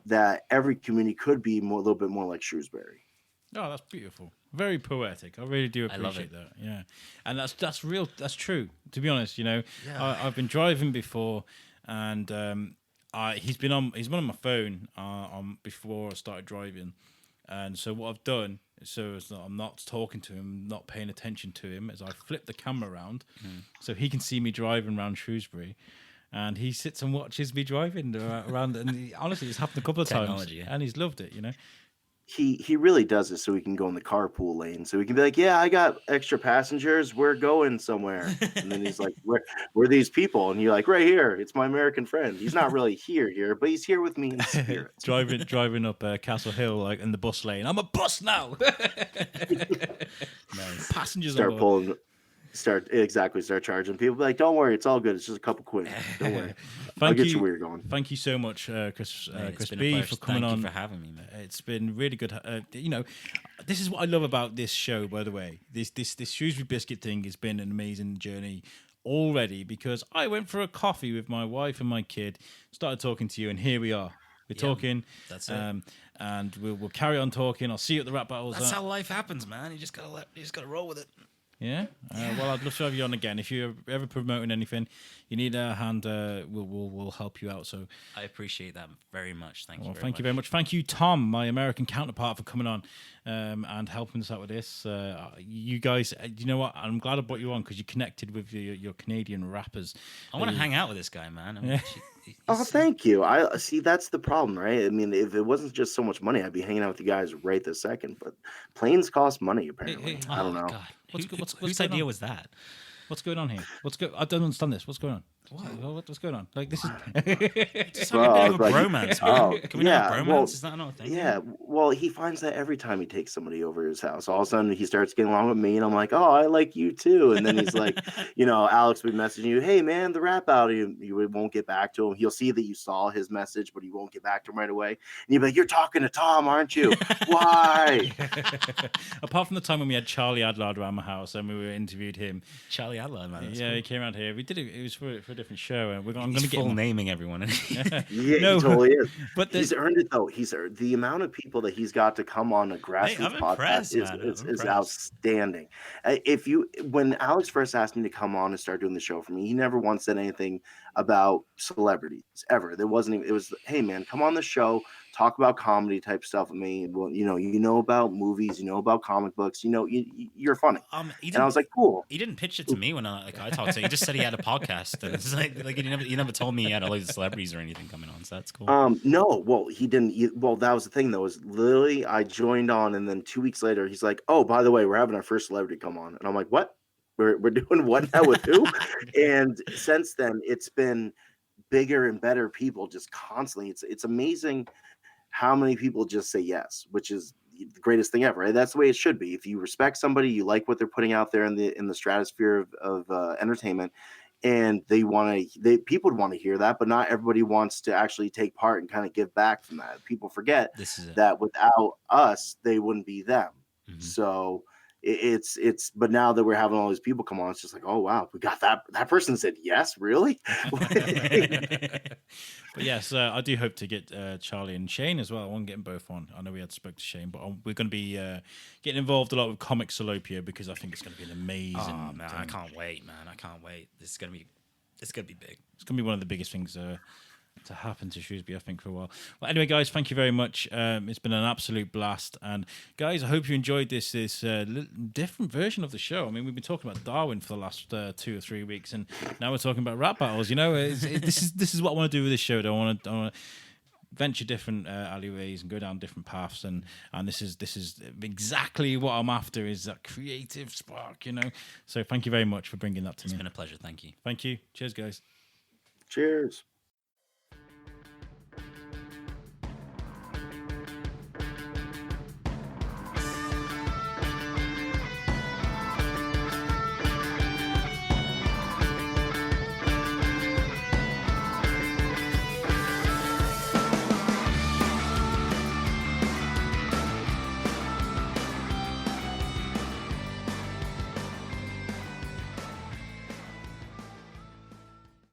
that every community could be a little bit more like Shrewsbury. Oh, that's beautiful. Very poetic. I really do appreciate that. Yeah. And that's real. That's true. To be honest, you know, I've been driving before, and he's been on my phone before I started driving. And so what I've done, so it's not, I'm not talking to him, not paying attention to him, is I flip the camera around so he can see me driving around Shrewsbury. and he sits and watches me driving around. And honestly, it's happened a couple of times, Technology, yeah. and he's loved it. He really does it so he can go in the carpool lane. So he can be like, yeah, I got extra passengers. We're going somewhere. And then he's like, where are these people? And you're like, right here. It's my American friend. He's not really here, but he's here with me in spirit. driving up Castle Hill like in the bus lane. I'm a bus now. Nice. Passengers Start on board. start charging people. Be like, don't worry, it's all good. It's just a couple quid. Don't worry. I'll get you where you're going. Thank you so much, Chris. Mate, it's been a CHRISBEE, pleasure. for coming Thank on. you for having me, man. It's been really good. This is what I love about this show. By the way, this Shrewsbury Biscuit thing has been an amazing journey already, because I went for a coffee with my wife and my kid, started talking to you, and here we are. We're talking. That's it. And we'll carry on talking. I'll see you at the rap battles. That's how life happens, man. You just gotta roll with it. Yeah. Well, I'd love to have you on again. If you're ever promoting anything, you need a hand, we'll help you out. So I appreciate that very much. Thank you. well, very thank much. you very much. Thank you, Tom, my American counterpart, for coming on and helping us out with this. You guys, you know what? I'm glad I brought you on because you connected with your Canadian rappers. I want to hang out with this guy, man. I mean, Yeah. Oh, thank you. I see. That's the problem, right? I mean, if it wasn't just so much money, I'd be hanging out with you guys right this second. But planes cost money, apparently. hey, I don't know. God. What's Whose going idea on? was that? What's going on here? I don't understand this. What's going on? What's going on? Like, this is. It's like a bit of a bromance. Man. oh, Can we not have yeah, bromance? well, Is that not a thing? Yeah, well, he finds that every time he takes somebody over his house. All of a sudden, he starts getting along with me, and I'm like, oh, I like you too. And then he's like, Alex will be messaging you, hey, man, the rap out. You won't get back to him. He'll see that you saw his message, but he won't get back to him right away. And you'll be like, you're talking to Tom, aren't you? Why? Apart from the time when we had Charlie Adler around my house and we interviewed him. Charlie Adler, man. That's Yeah, cool. he came around here. We did it. It was for a different show. And I'm He's going to get full him. naming everyone. Yeah, No, he totally is. But He's earned it, though. He's earned the amount of people that he's got to come on a grassroots I'm impressed, podcast man. is I'm impressed. outstanding. When Alex first asked me to come on and start doing the show for me, he never once said anything about celebrities ever. There wasn't even, it was, hey man, come on the show, talk about comedy type stuff with me. Well, you know about movies, you know about comic books, you're funny. And I was like, cool. He didn't pitch it to me when I talked to him. He just said he had a podcast, and it's like he never told me he had all these celebrities or anything coming on. So that's cool. No, well, he didn't. Well, that was the thing though. Was literally I joined on, and then 2 weeks later, he's like, "Oh, by the way, we're having our first celebrity come on," and I'm like, "What? We're doing what now with who?" And since then, it's been bigger and better people just constantly. It's amazing how many people just say yes, which is the greatest thing ever. Right? That's the way it should be. If you respect somebody, you like what they're putting out there in the stratosphere of entertainment, and people would want to hear that, but not everybody wants to actually take part and kind of give back from that. People forget This is it. that without us, they wouldn't be them. Mhm. So it's but now that we're having all these people come on, it's just like, oh wow, we got that person said yes, really. But yes, I do hope to get Charlie and Shane as well. I want to get them both on. I know we had spoke to Shane, but we're going to be getting involved a lot with Comic Salopia because I think it's going to be an amazing. Oh man, I thing. can't wait, man. I can't wait. It's gonna be big. It's going to be one of the biggest things to happen to Shrewsbury, I think, for a while. Well, anyway, guys, thank you very much. It's been an absolute blast. And, guys, I hope you enjoyed this different version of the show. I mean, we've been talking about Darwin for the last 2 or 3 weeks, and now we're talking about rap battles. This is what I want to do with this show. I want to venture different alleyways and go down different paths, and this is exactly what I'm after, is that creative spark, So thank you very much for bringing that to me. It's been a pleasure. Thank you. Thank you. Cheers, guys. Cheers.